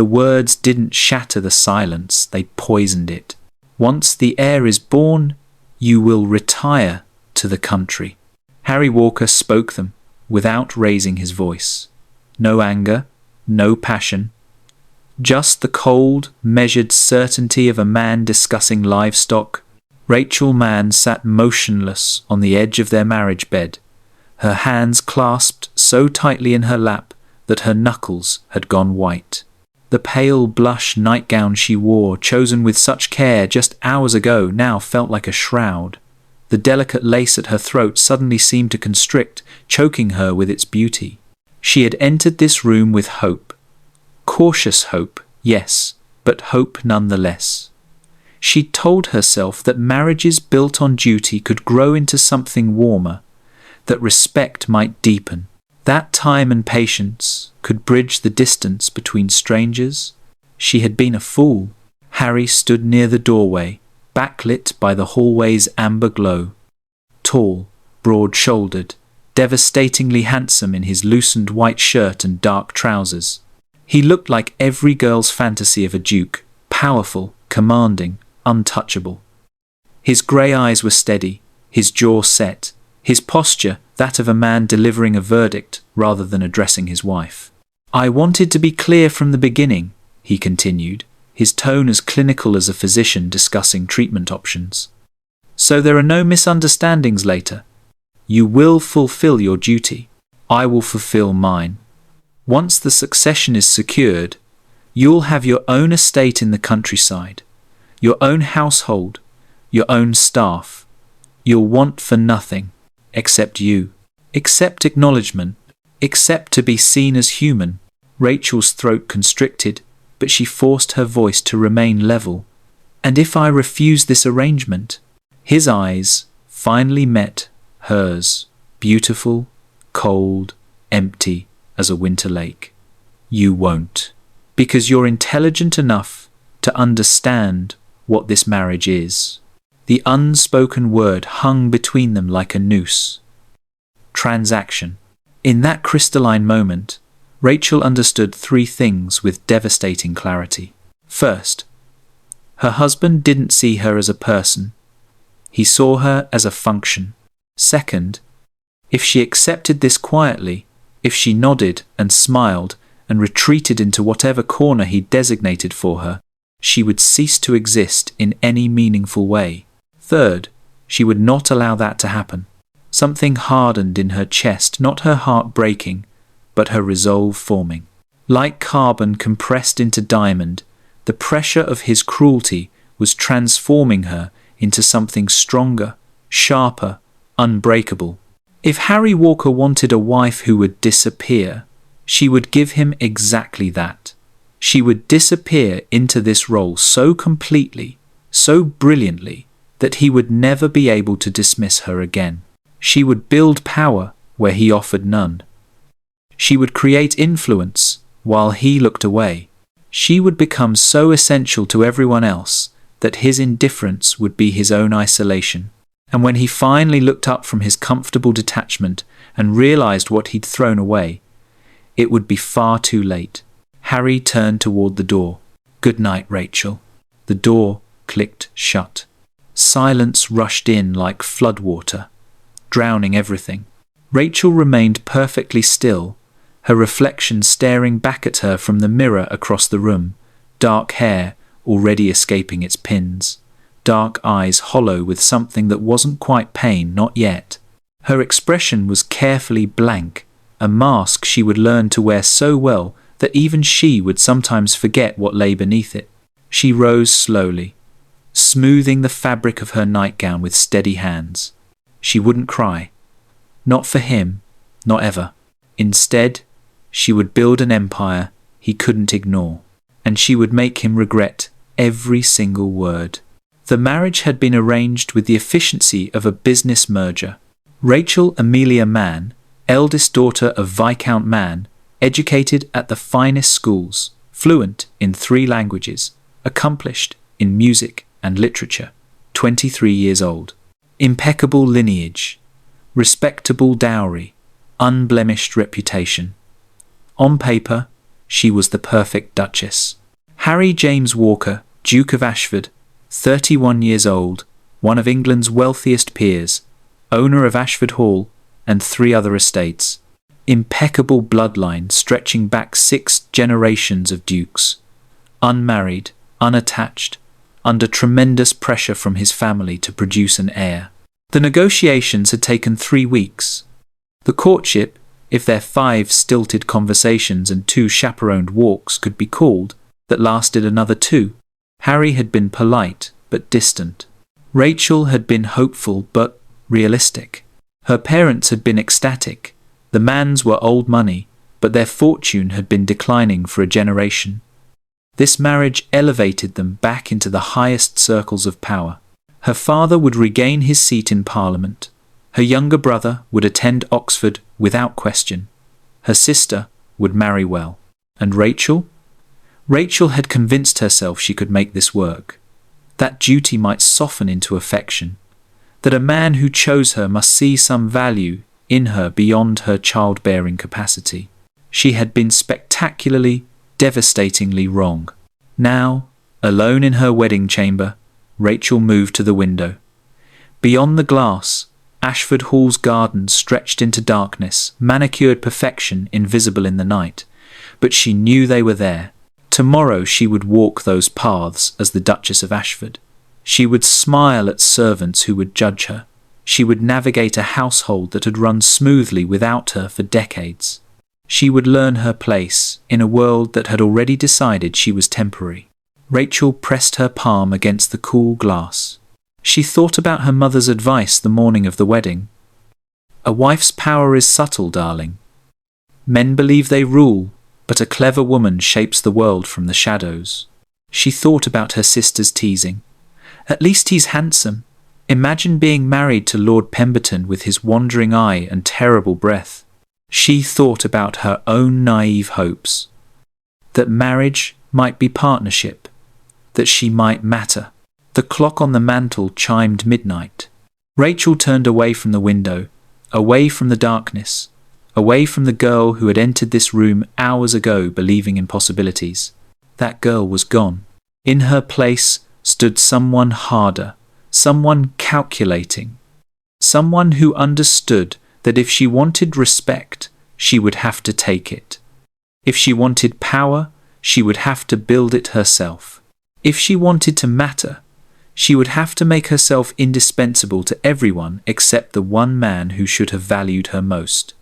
The words didn't shatter the silence, they poisoned it. Once the heir is born, you will retire to the country. Harry Walker spoke them without raising his voice. No anger, no passion. Just the cold, measured certainty of a man discussing livestock. Rachel Mann sat motionless on the edge of their marriage bed, her hands clasped so tightly in her lap that her knuckles had gone white. The pale blush nightgown she wore, chosen with such care just hours ago, now felt like a shroud. The delicate lace at her throat suddenly seemed to constrict, choking her with its beauty. She had entered this room with hope. Cautious hope, yes, but hope nonetheless. She'd told herself that marriages built on duty could grow into something warmer, that respect might deepen, that time and patience could bridge the distance between strangers. She had been a fool. Harry stood near the doorway, backlit by the hallway's amber glow. Tall, broad-shouldered, devastatingly handsome in his loosened white shirt and dark trousers. He looked like every girl's fantasy of a duke, powerful, commanding, untouchable. His grey eyes were steady, his jaw set, his posture that of a man delivering a verdict rather than addressing his wife. "I wanted to be clear from the beginning," he continued, his tone as clinical as a physician discussing treatment options. "So there are no misunderstandings later. You will fulfill your duty. I will fulfill mine. Once the succession is secured, you'll have your own estate in the countryside, your own household, your own staff. You'll want for nothing, except you, except acknowledgement, except to be seen as human." Rachel's throat constricted, but she forced her voice to remain level. "And if I refuse this arrangement?" His eyes finally met hers, beautiful, cold, empty as a winter lake. "You won't, because you're intelligent enough to understand what this marriage is." The unspoken word hung between them like a noose. Transaction. In that crystalline moment, Rachel understood three things with devastating clarity. First, her husband didn't see her as a person. He saw her as a function. Second, if she accepted this quietly, if she nodded and smiled and retreated into whatever corner he designated for her, she would cease to exist in any meaningful way. Third, she would not allow that to happen. Something hardened in her chest, not her heart breaking, but her resolve forming. Like carbon compressed into diamond, the pressure of his cruelty was transforming her into something stronger, sharper, unbreakable. If Harry Walker wanted a wife who would disappear, she would give him exactly that. She would disappear into this role so completely, so brilliantly, that he would never be able to dismiss her again. She would build power where he offered none. She would create influence while he looked away. She would become so essential to everyone else that his indifference would be his own isolation. And when he finally looked up from his comfortable detachment and realized what he'd thrown away, it would be far too late. Harry turned toward the door. "Good night, Rachel." The door clicked shut. Silence rushed in like floodwater, drowning everything. Rachel remained perfectly still, her reflection staring back at her from the mirror across the room, dark hair already escaping its pins, dark eyes hollow with something that wasn't quite pain, not yet. Her expression was carefully blank, a mask she would learn to wear so well that even she would sometimes forget what lay beneath it. She rose slowly, smoothing the fabric of her nightgown with steady hands. She wouldn't cry. Not for him, not ever. Instead, she would build an empire he couldn't ignore, and she would make him regret every single word. The marriage had been arranged with the efficiency of a business merger. Rachel Amelia Mann, eldest daughter of Viscount Mann, educated at the finest schools, fluent in 3 languages, accomplished in music and literature, 23 years old. Impeccable lineage, respectable dowry, unblemished reputation. On paper, She was the perfect Duchess. Harry James Walker, Duke of Ashford, 31 years old, one of England's wealthiest peers, owner of Ashford Hall and 3 other estates. Impeccable bloodline stretching back 6 generations of dukes. Unmarried, unattached, under tremendous pressure from his family to produce an heir. The negotiations had taken 3 weeks. The courtship, if their 5 stilted conversations and 2 chaperoned walks could be called, that lasted another 2. Harry had been polite but distant. Rachel had been hopeful but realistic. Her parents had been ecstatic. The Manns were old money, but their fortune had been declining for a generation. This marriage elevated them back into the highest circles of power. Her father would regain his seat in Parliament. Her younger brother would attend Oxford without question. Her sister would marry well. And Rachel? Rachel had convinced herself she could make this work. That duty might soften into affection. That a man who chose her must see some value in her beyond her childbearing capacity. She had been spectacularly, devastatingly wrong. Now, alone in her wedding chamber, Rachel moved to the window. Beyond the glass, Ashford Hall's garden stretched into darkness, manicured perfection invisible in the night. But she knew they were there. Tomorrow she would walk those paths as the Duchess of Ashford. She would smile at servants who would judge her. She would navigate a household that had run smoothly without her for decades. She would learn her place in a world that had already decided she was temporary. Rachel pressed her palm against the cool glass. She thought about her mother's advice the morning of the wedding. A wife's power is subtle, darling. Men believe they rule, but a clever woman shapes the world from the shadows. She thought about her sister's teasing. At least he's handsome. Imagine being married to Lord Pemberton with his wandering eye and terrible breath. She thought about her own naive hopes. That marriage might be partnership. That she might matter. The clock on the mantel chimed midnight. Rachel turned away from the window, away from the darkness, away from the girl who had entered this room hours ago believing in possibilities. That girl was gone. In her place stood someone harder, someone calculating, someone who understood that if she wanted respect, she would have to take it. If she wanted power, she would have to build it herself. If she wanted to matter, she would have to make herself indispensable to everyone except the one man who should have valued her most.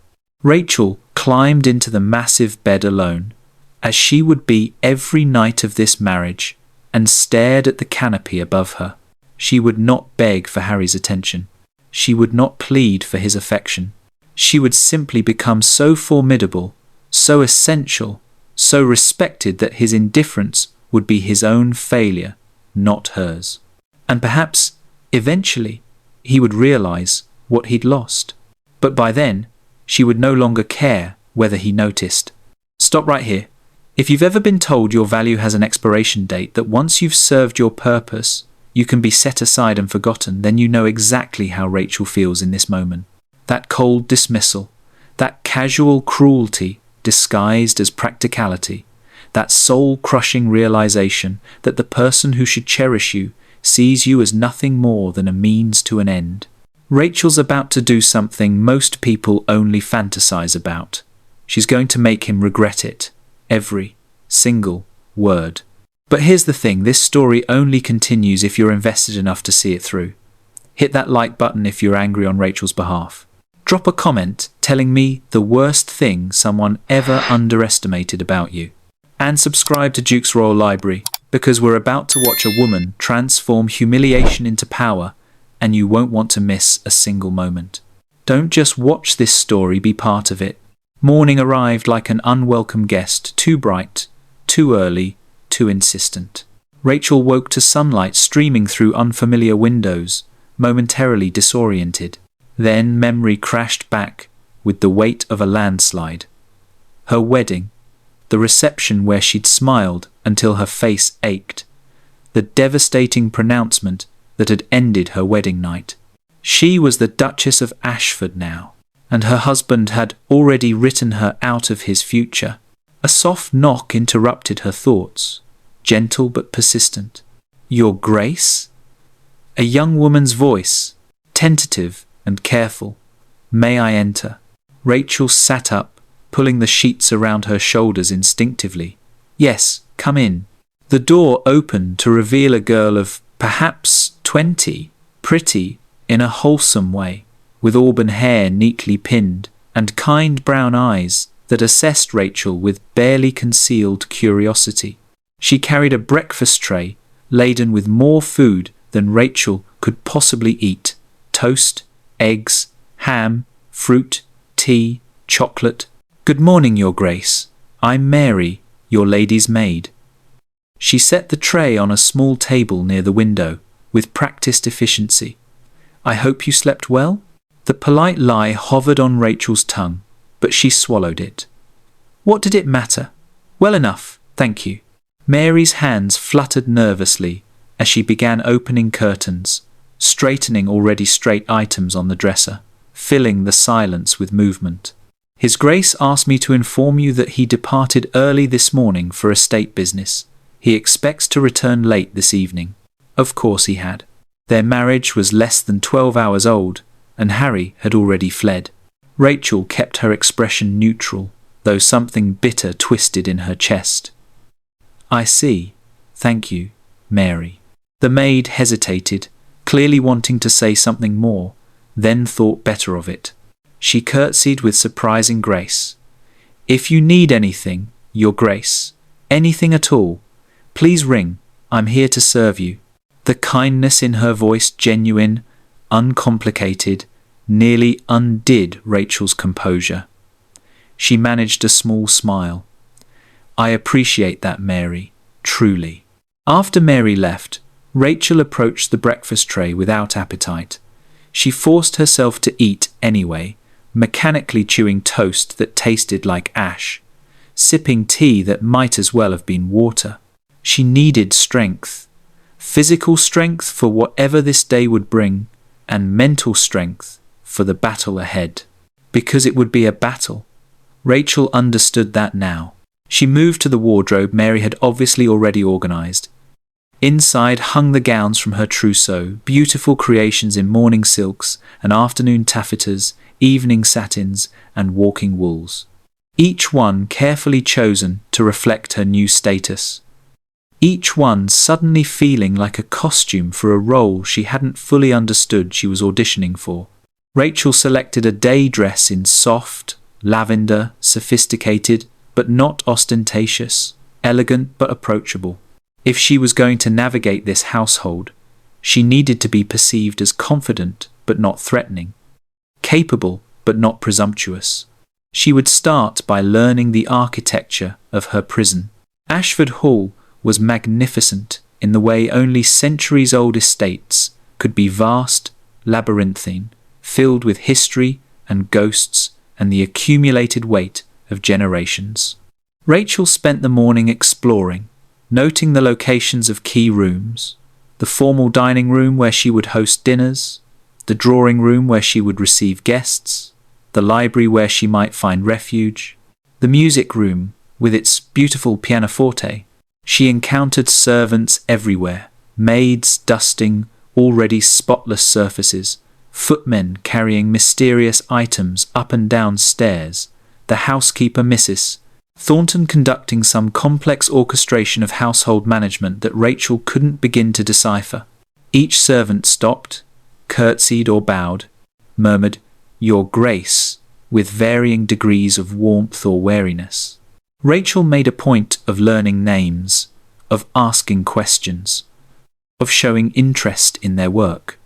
Rachel climbed into the massive bed alone, as she would be every night of this marriage, and stared at the canopy above her. She would not beg for Harry's attention. She would not plead for his affection. She would simply become so formidable, so essential, so respected that his indifference would be his own failure, not hers. And perhaps, eventually, he would realize what he'd lost. But by then, she would no longer care whether he noticed. Stop right here. If you've ever been told your value has an expiration date, that once you've served your purpose, you can be set aside and forgotten, then you know exactly how Rachel feels in this moment. That cold dismissal, that casual cruelty disguised as practicality, that soul-crushing realization that the person who should cherish you sees you as nothing more than a means to an end. Rachel's about to do something most people only fantasize about. She's going to make him regret it. Every single word. But here's the thing, this story only continues if you're invested enough to see it through. Hit that like button if you're angry on Rachel's behalf. Drop a comment telling me the worst thing someone ever underestimated about you. And subscribe to Duke's Royal Library, because we're about to watch a woman transform humiliation into power, and you won't want to miss a single moment. Don't just watch this story, be part of it. Morning arrived like an unwelcome guest, too bright, too early, too insistent. Rachel woke to sunlight streaming through unfamiliar windows, momentarily disoriented. Then memory crashed back with the weight of a landslide. Her wedding, the reception where she'd smiled until her face ached, the devastating pronouncement that had ended her wedding night. She was the Duchess of Ashford now, and her husband had already written her out of his future. A soft knock interrupted her thoughts, gentle but persistent. "Your Grace?" A young woman's voice, tentative and careful. "May I enter?" Rachel sat up, pulling the sheets around her shoulders instinctively. "Yes, come in." The door opened to reveal a girl of perhaps 20, pretty in a wholesome way, with auburn hair neatly pinned and kind brown eyes that assessed Rachel with barely concealed curiosity. She carried a breakfast tray laden with more food than Rachel could possibly eat: toast, eggs, ham, fruit, tea, chocolate. "Good morning, Your Grace. I'm Mary, your lady's maid." She set the tray on a small table near the window, with practiced efficiency. "I hope you slept well?" The polite lie hovered on Rachel's tongue, but she swallowed it. What did it matter? "Well enough, thank you." Mary's hands fluttered nervously as she began opening curtains, straightening already straight items on the dresser, filling the silence with movement. "His Grace asked me to inform you that he departed early this morning for estate business. He expects to return late this evening." Of course he had. Their marriage was less than 12 hours old, and Harry had already fled. Rachel kept her expression neutral, though something bitter twisted in her chest. "I see. Thank you, Mary." The maid hesitated, clearly wanting to say something more, then thought better of it. She curtsied with surprising grace. "If you need anything, Your Grace, anything at all, please ring. I'm here to serve you." The kindness in her voice, genuine, uncomplicated, nearly undid Rachel's composure. She managed a small smile. "I appreciate that, Mary, truly." After Mary left, Rachel approached the breakfast tray without appetite. She forced herself to eat anyway, mechanically chewing toast that tasted like ash, sipping tea that might as well have been water. She needed strength. Physical strength for whatever this day would bring, and mental strength for the battle ahead. Because it would be a battle. Rachel understood that now. She moved to the wardrobe Mary had obviously already organized. Inside hung the gowns from her trousseau, beautiful creations in morning silks and afternoon taffetas, evening satins and walking wools. Each one carefully chosen to reflect her new status. Each one suddenly feeling like a costume for a role she hadn't fully understood she was auditioning for. Rachel selected a day dress in soft, lavender, sophisticated, but not ostentatious, elegant but approachable. If she was going to navigate this household, she needed to be perceived as confident but not threatening, capable but not presumptuous. She would start by learning the architecture of her prison. Ashford Hall was magnificent in the way only centuries-old estates could be: vast, labyrinthine, filled with history and ghosts and the accumulated weight of generations. Rachel spent the morning exploring, noting the locations of key rooms: the formal dining room where she would host dinners, the drawing room where she would receive guests, the library where she might find refuge, the music room with its beautiful pianoforte. She encountered servants everywhere, maids dusting already spotless surfaces, footmen carrying mysterious items up and down stairs, the housekeeper Mrs. Thornton conducting some complex orchestration of household management that Rachel couldn't begin to decipher. Each servant stopped, curtsied or bowed, murmured, "Your Grace," with varying degrees of warmth or wariness. Rachel made a point of learning names, of asking questions, of showing interest in their work.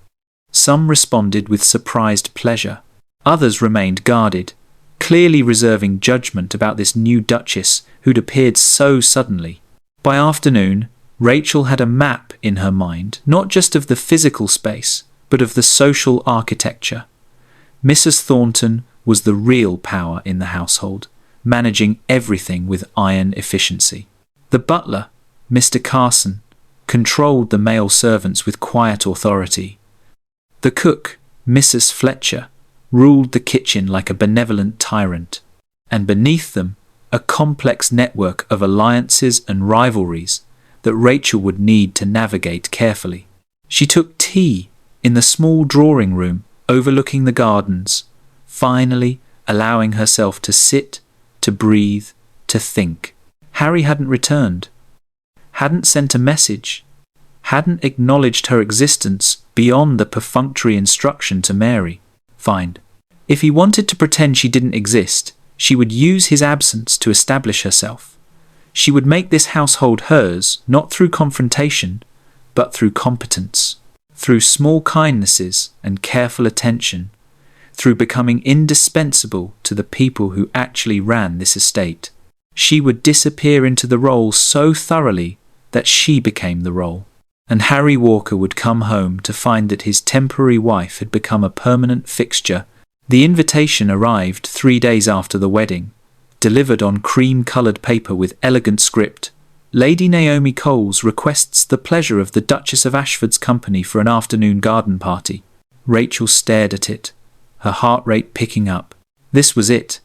Some responded with surprised pleasure. Others remained guarded, clearly reserving judgment about this new Duchess who'd appeared so suddenly. By afternoon, Rachel had a map in her mind, not just of the physical space, but of the social architecture. Mrs. Thornton was the real power in the household, managing everything with iron efficiency. The butler, Mr. Carson, controlled the male servants with quiet authority. The cook, Mrs. Fletcher, ruled the kitchen like a benevolent tyrant, and beneath them, a complex network of alliances and rivalries that Rachel would need to navigate carefully. She took tea in the small drawing room overlooking the gardens, finally allowing herself to sit, to breathe, to think. Harry hadn't returned, hadn't sent a message, hadn't acknowledged her existence beyond the perfunctory instruction to Mary. Fine. If he wanted to pretend she didn't exist, she would use his absence to establish herself. She would make this household hers, not through confrontation, but through competence, through small kindnesses and careful attention, through becoming indispensable to the people who actually ran this estate. She would disappear into the role so thoroughly that she became the role. And Harry Walker would come home to find that his temporary wife had become a permanent fixture. The invitation arrived 3 days after the wedding, delivered on cream-coloured paper with elegant script. Lady Naomi Coles requests the pleasure of the Duchess of Ashford's company for an afternoon garden party. Rachel stared at it, her heart rate picking up. This was it.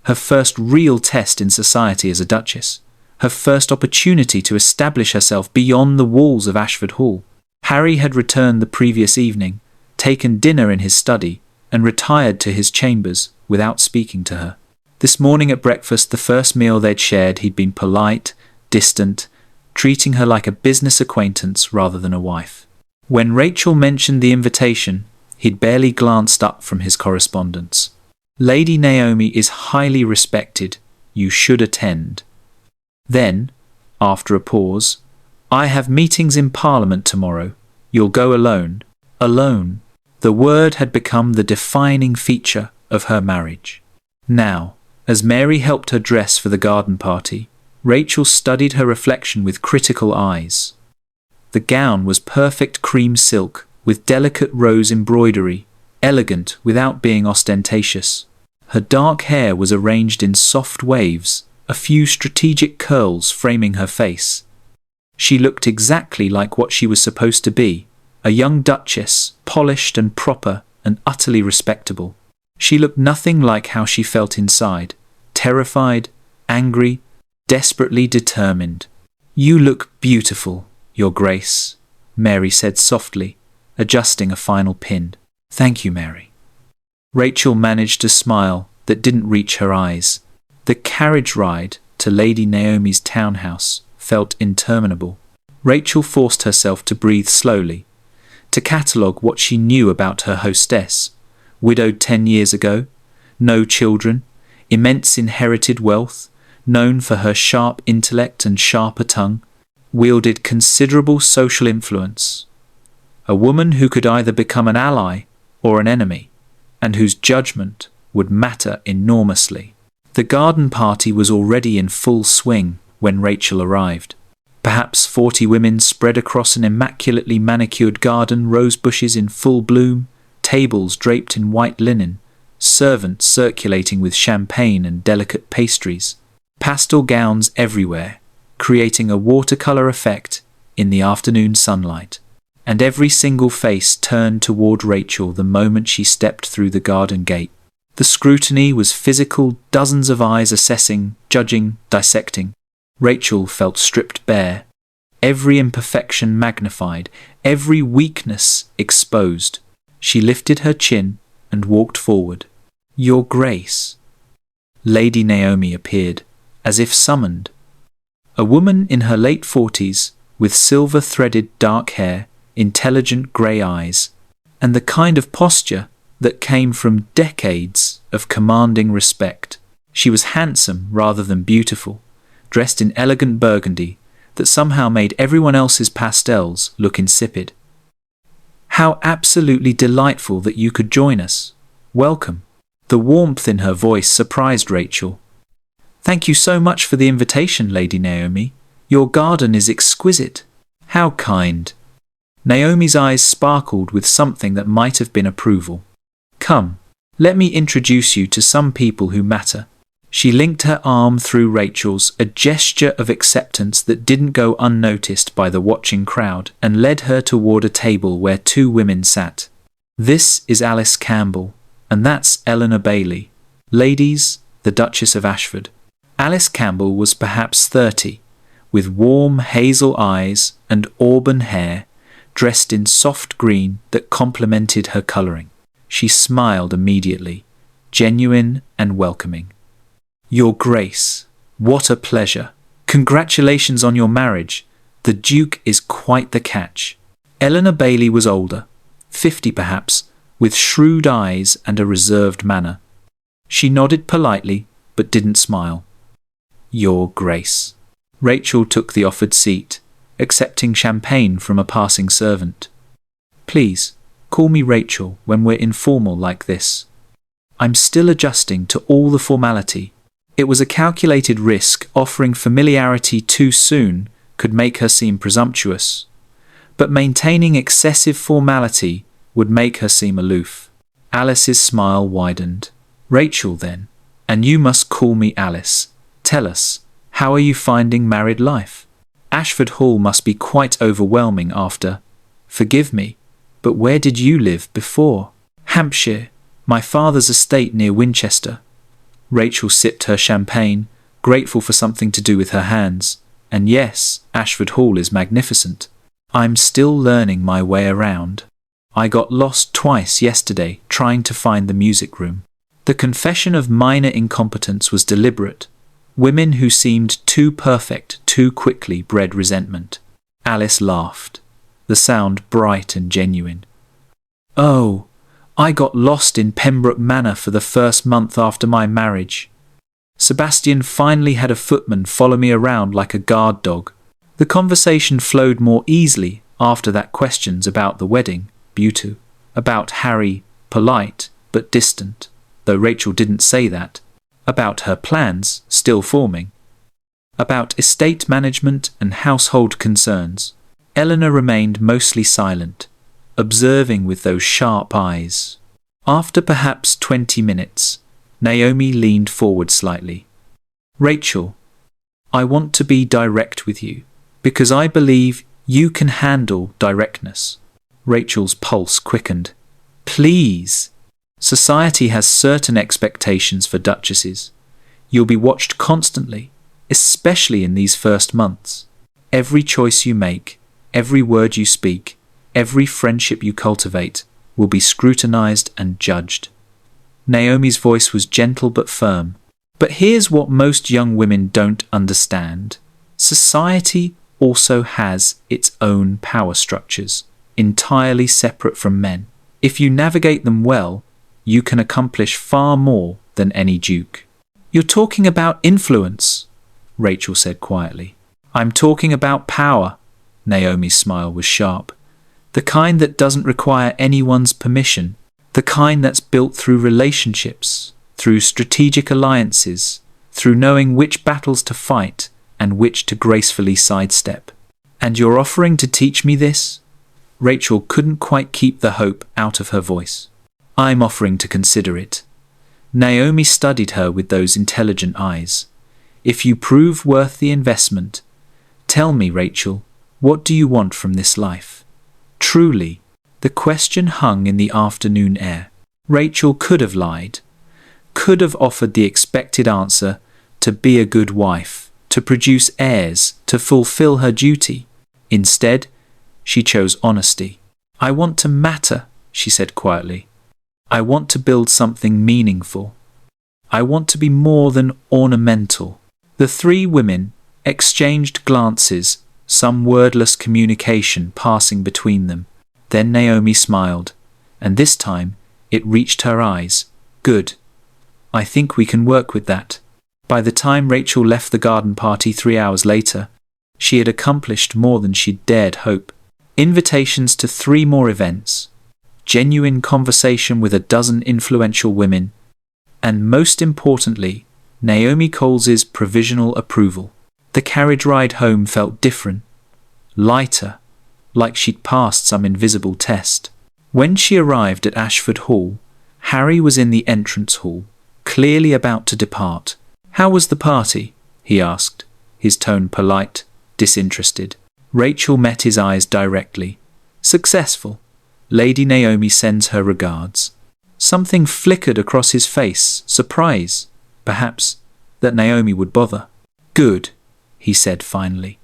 Her first real test in society as a duchess. Her first opportunity to establish herself beyond the walls of Ashford Hall. Harry had returned the previous evening, taken dinner in his study, and retired to his chambers without speaking to her. This morning at breakfast, the first meal they'd shared, he'd been polite, distant, treating her like a business acquaintance rather than a wife. When Rachel mentioned the invitation, he'd barely glanced up from his correspondence. Lady Naomi is highly respected. You should attend. Then, after a pause, I have meetings in Parliament tomorrow. You'll go alone. Alone. The word had become the defining feature of her marriage. Now, as Mary helped her dress for the garden party, Rachel studied her reflection with critical eyes. The gown was perfect cream silk with delicate rose embroidery, elegant without being ostentatious. Her dark hair was arranged in soft waves, a few strategic curls framing her face. She looked exactly like what she was supposed to be, a young duchess, polished and proper and utterly respectable. She looked nothing like how she felt inside, terrified, angry, desperately determined. You look beautiful, Your Grace, Mary said softly, adjusting a final pin. Thank you, Mary. Rachel managed a smile that didn't reach her eyes. The carriage ride to Lady Naomi's townhouse felt interminable. Rachel forced herself to breathe slowly, to catalogue what she knew about her hostess. Widowed 10 years ago, no children, immense inherited wealth, known for her sharp intellect and sharper tongue, wielded considerable social influence. A woman who could either become an ally or an enemy, and whose judgment would matter enormously. The garden party was already in full swing when Rachel arrived. Perhaps 40 women spread across an immaculately manicured garden, rose bushes in full bloom, tables draped in white linen, servants circulating with champagne and delicate pastries, pastel gowns everywhere, creating a watercolour effect in the afternoon sunlight. And every single face turned toward Rachel the moment she stepped through the garden gate. The scrutiny was physical, dozens of eyes assessing, judging, dissecting. Rachel felt stripped bare, every imperfection magnified, every weakness exposed. She lifted her chin and walked forward. Your Grace. Lady Naomi appeared, as if summoned. A woman in her late 40s, with silver-threaded dark hair, intelligent grey eyes, and the kind of posture that came from decades of commanding respect. She was handsome rather than beautiful, dressed in elegant burgundy that somehow made everyone else's pastels look insipid. How absolutely delightful that you could join us. Welcome. The warmth in her voice surprised Rachel. Thank you so much for the invitation, Lady Naomi. Your garden is exquisite. How kind. Naomi's eyes sparkled with something that might have been approval. Come, let me introduce you to some people who matter. She linked her arm through Rachel's, a gesture of acceptance that didn't go unnoticed by the watching crowd, and led her toward a table where 2 women sat. This is Alice Campbell, and that's Eleanor Bailey. Ladies, the Duchess of Ashford. Alice Campbell was perhaps 30, with warm hazel eyes and auburn hair, dressed in soft green that complemented her colouring. She smiled immediately, genuine and welcoming. "Your Grace, what a pleasure. Congratulations on your marriage. The Duke is quite the catch." Eleanor Bailey was older, 50 perhaps, with shrewd eyes and a reserved manner. She nodded politely, but didn't smile. "Your Grace." Rachel took the offered seat, accepting champagne from a passing servant. "Please, call me Rachel when we're informal like this. I'm still adjusting to all the formality." It was a calculated risk. Offering familiarity too soon could make her seem presumptuous, but maintaining excessive formality would make her seem aloof. Alice's smile widened. "Rachel, then, and you must call me Alice. Tell us, how are you finding married life? Ashford Hall must be quite overwhelming after— Forgive me, but where did you live before?" "Hampshire, my father's estate near Winchester." Rachel sipped her champagne, grateful for something to do with her hands. "And yes, Ashford Hall is magnificent. I'm still learning my way around. I got lost twice yesterday trying to find the music room." The confession of minor incompetence was deliberate. Women who seemed too perfect too quickly bred resentment. Alice laughed, the sound bright and genuine. "Oh, I got lost in Pembroke Manor for the first month after my marriage. Sebastian finally had a footman follow me around like a guard dog." The conversation flowed more easily after that. Questions about the wedding, beauty, about Harry, polite but distant, though Rachel didn't say that, about her plans, still forming, about estate management and household concerns. Eleanor remained mostly silent, observing with those sharp eyes. After perhaps 20 minutes, Naomi leaned forward slightly. "Rachel, I want to be direct with you, because I believe you can handle directness." Rachel's pulse quickened. "Please. Society has certain expectations for duchesses. You'll be watched constantly, especially in these first months. Every choice you make, every word you speak, every friendship you cultivate will be scrutinized and judged." Naomi's voice was gentle but firm. "But here's what most young women don't understand. Society also has its own power structures, entirely separate from men. If you navigate them well, you can accomplish far more than any duke." "You're talking about influence," Rachel said quietly. "I'm talking about power." Naomi's smile was sharp. "The kind that doesn't require anyone's permission. The kind that's built through relationships, through strategic alliances, through knowing which battles to fight and which to gracefully sidestep." "And you're offering to teach me this?" Rachel couldn't quite keep the hope out of her voice. "I'm offering to consider it." Naomi studied her with those intelligent eyes. "If you prove worth the investment, tell me, Rachel, what do you want from this life? Truly." The question hung in the afternoon air. Rachel could have lied, could have offered the expected answer, to be a good wife, to produce heirs, to fulfill her duty. Instead, she chose honesty. "I want to matter," she said quietly. "I want to build something meaningful. I want to be more than ornamental." The three women exchanged glances, some wordless communication passing between them. Then Naomi smiled, and this time it reached her eyes. "Good. I think we can work with that." By the time Rachel left the garden party 3 hours later, she had accomplished more than she'd dared hope. Invitations to 3 more events, genuine conversation with a dozen influential women, and most importantly, Naomi Coles's provisional approval. The carriage ride home felt different, lighter, like she'd passed some invisible test. When she arrived at Ashford Hall, Harry was in the entrance hall, clearly about to depart. "How was the party?" he asked, his tone polite, disinterested. Rachel met his eyes directly. "Successful. Lady Naomi sends her regards." Something flickered across his face, surprise, perhaps, that Naomi would bother. "Good," he said finally.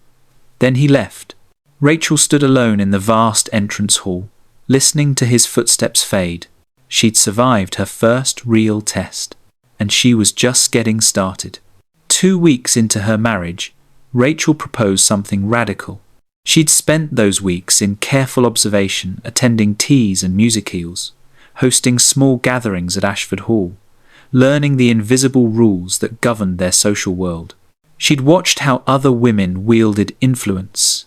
Then he left. Rachel stood alone in the vast entrance hall, listening to his footsteps fade. She'd survived her first real test, and she was just getting started. 2 weeks into her marriage, Rachel proposed something radical. She'd spent those weeks in careful observation, attending teas and musicales, hosting small gatherings at Ashford Hall, learning the invisible rules that governed their social world. She'd watched how other women wielded influence,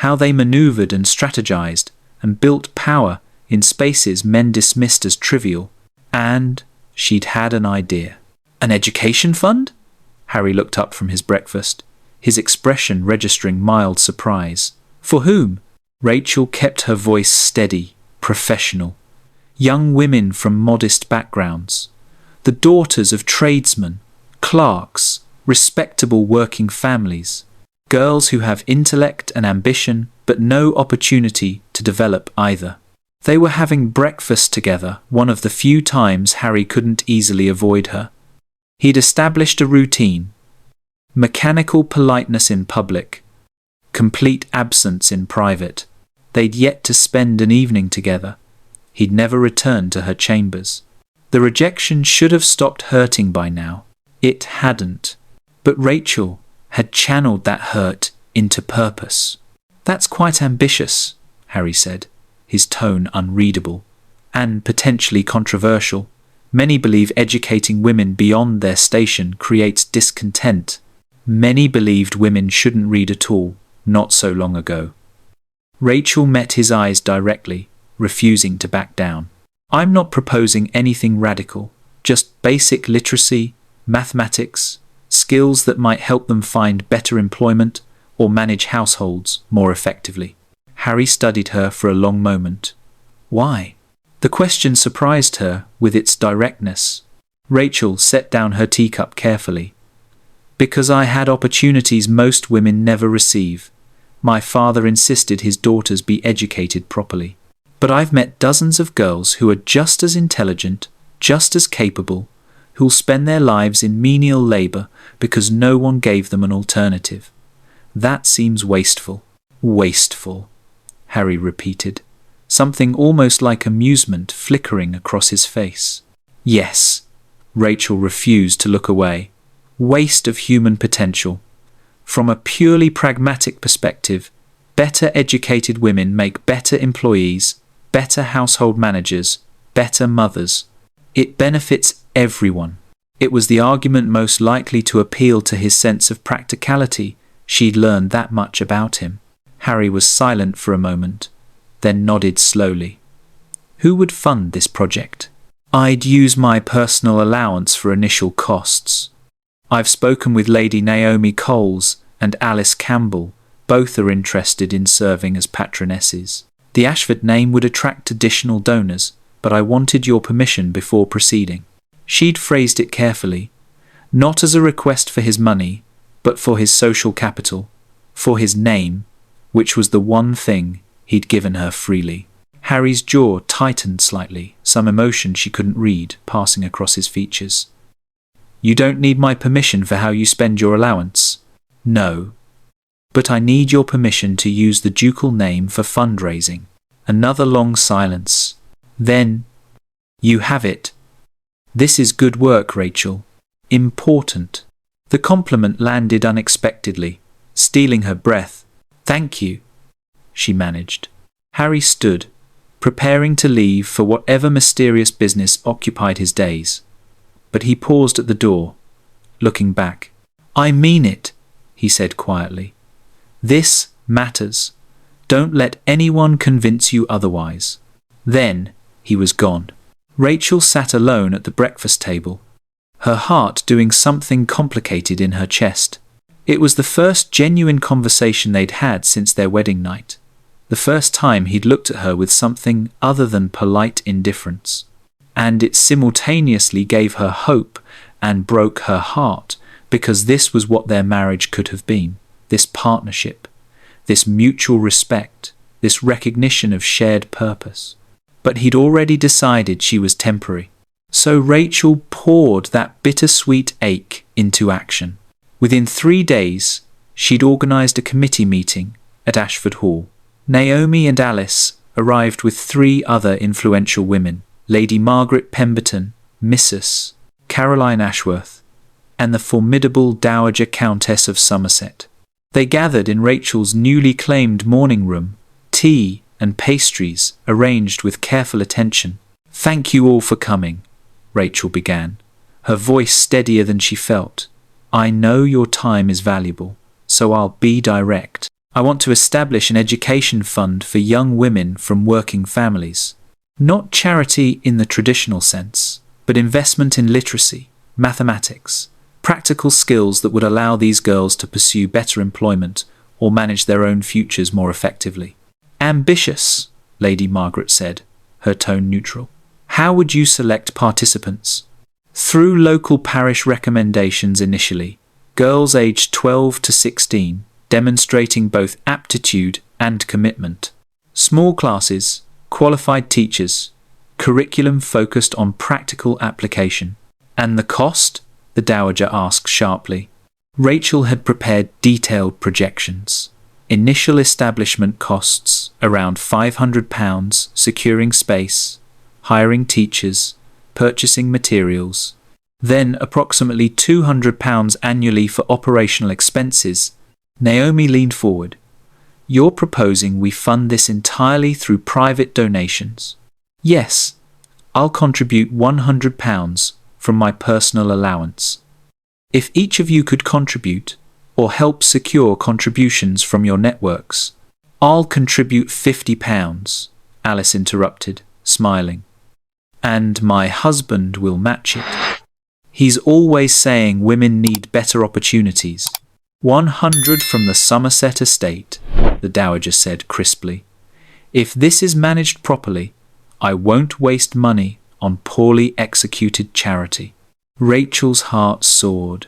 how they maneuvered and strategized and built power in spaces men dismissed as trivial, and she'd had an idea. An education fund? Harry looked up from his breakfast, his expression registering mild surprise. For whom? Rachel kept her voice steady, professional. Young women from modest backgrounds, the daughters of tradesmen, clerks, respectable working families, girls who have intellect and ambition but no opportunity to develop either. They were having breakfast together, one of the few times Harry couldn't easily avoid her. He'd established a routine: mechanical politeness in public, complete absence in private. They'd yet to spend an evening together. He'd never returned to her chambers. The rejection should have stopped hurting by now. It hadn't. But Rachel had channeled that hurt into purpose. "That's quite ambitious," Harry said, his tone unreadable, and potentially controversial. Many believe educating women beyond their station creates discontent. Many believed women shouldn't read at all, not so long ago. Rachel met his eyes directly, refusing to back down. "I'm not proposing anything radical, just basic literacy, mathematics, skills that might help them find better employment or manage households more effectively." Harry studied her for a long moment. Why? The question surprised her with its directness. Rachel set down her teacup carefully. "Because I had opportunities most women never receive. My father insisted his daughters be educated properly. But I've met dozens of girls who are just as intelligent, just as capable, who'll spend their lives in menial labour because no one gave them an alternative. That seems wasteful." "Wasteful," Harry repeated, something almost like amusement flickering across his face. "Yes," Rachel refused to look away. "Waste of human potential. From a purely pragmatic perspective, better educated women make better employees, better household managers, better mothers. It benefits everyone." It was the argument most likely to appeal to his sense of practicality. She'd learned that much about him. Harry was silent for a moment, then nodded slowly. "Who would fund this project?" "I'd use my personal allowance for initial costs. I've spoken with Lady Naomi Coles and Alice Campbell. Both are interested in serving as patronesses. The Ashford name would attract additional donors, but I wanted your permission before proceeding." She'd phrased it carefully, not as a request for his money, but for his social capital, for his name, which was the one thing he'd given her freely. Harry's jaw tightened slightly, some emotion she couldn't read passing across his features. "You don't need my permission for how you spend your allowance?" "No. But I need your permission to use the ducal name for fundraising." Another long silence. Then, "You have it. This is good work, Rachel. Important." The compliment landed unexpectedly, stealing her breath. "Thank you," she managed. Harry stood, preparing to leave for whatever mysterious business occupied his days. But he paused at the door, looking back. "I mean it," he said quietly. "This matters. Don't let anyone convince you otherwise." Then he was gone. Rachel sat alone at the breakfast table, her heart doing something complicated in her chest. It was the first genuine conversation they'd had since their wedding night, the first time he'd looked at her with something other than polite indifference. And it simultaneously gave her hope and broke her heart, because this was what their marriage could have been, this partnership, this mutual respect, this recognition of shared purpose. But he'd already decided she was temporary. So Rachel poured that bittersweet ache into action. Within 3 days, she'd organised a committee meeting at Ashford Hall. Naomi and Alice arrived with 3 other influential women, Lady Margaret Pemberton, Mrs. Caroline Ashworth, and the formidable Dowager Countess of Somerset. They gathered in Rachel's newly claimed morning room, tea and pastries arranged with careful attention. "Thank you all for coming," Rachel began, her voice steadier than she felt. "I know your time is valuable, so I'll be direct. I want to establish an education fund for young women from working families. Not charity in the traditional sense, but investment in literacy, mathematics, practical skills that would allow these girls to pursue better employment or manage their own futures more effectively." "Ambitious," Lady Margaret said, her tone neutral. "How would you select participants?" "Through local parish recommendations initially, girls aged 12 to 16, demonstrating both aptitude and commitment. Small classes, qualified teachers, curriculum focused on practical application." "And the cost?" the Dowager asked sharply. Rachel had prepared detailed projections. Initial establishment costs around £500, securing space, hiring teachers, purchasing materials, then approximately £200 annually for operational expenses. Naomi leaned forward. "You're proposing we fund this entirely through private donations?" "Yes, I'll contribute £100 from my personal allowance. If each of you could contribute, or help secure contributions from your networks." "I'll contribute £50, Alice interrupted, smiling. "And my husband will match it. He's always saying women need better opportunities." "100 from the Somerset estate," the Dowager said crisply. "If this is managed properly, I won't waste money on poorly executed charity." Rachel's heart soared.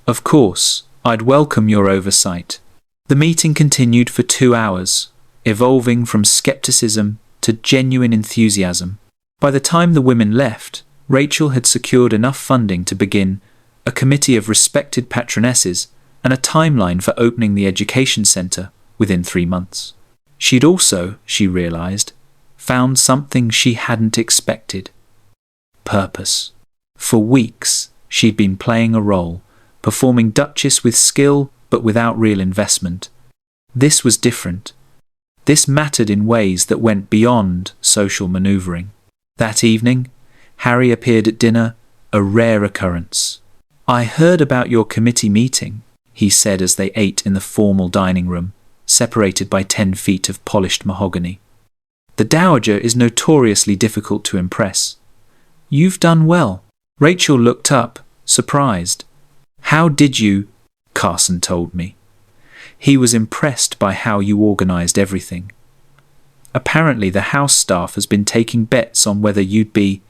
"Of course, I'd welcome your oversight." The meeting continued for 2 hours, evolving from skepticism to genuine enthusiasm. By the time the women left, Rachel had secured enough funding to begin a committee of respected patronesses and a timeline for opening the education centre within 3 months. She'd also, she realised, found something she hadn't expected. Purpose. For weeks, she'd been playing a role, performing Duchess with skill but without real investment. This was different. This mattered in ways that went beyond social manoeuvring. That evening, Harry appeared at dinner, a rare occurrence. "I heard about your committee meeting," he said as they ate in the formal dining room, separated by 10 feet of polished mahogany. The Dowager is notoriously difficult to impress. "You've done well." Rachel looked up, surprised. "How did you?" Carson told me. "He was impressed by how you organised everything. Apparently the house staff has been taking bets on whether you'd be—"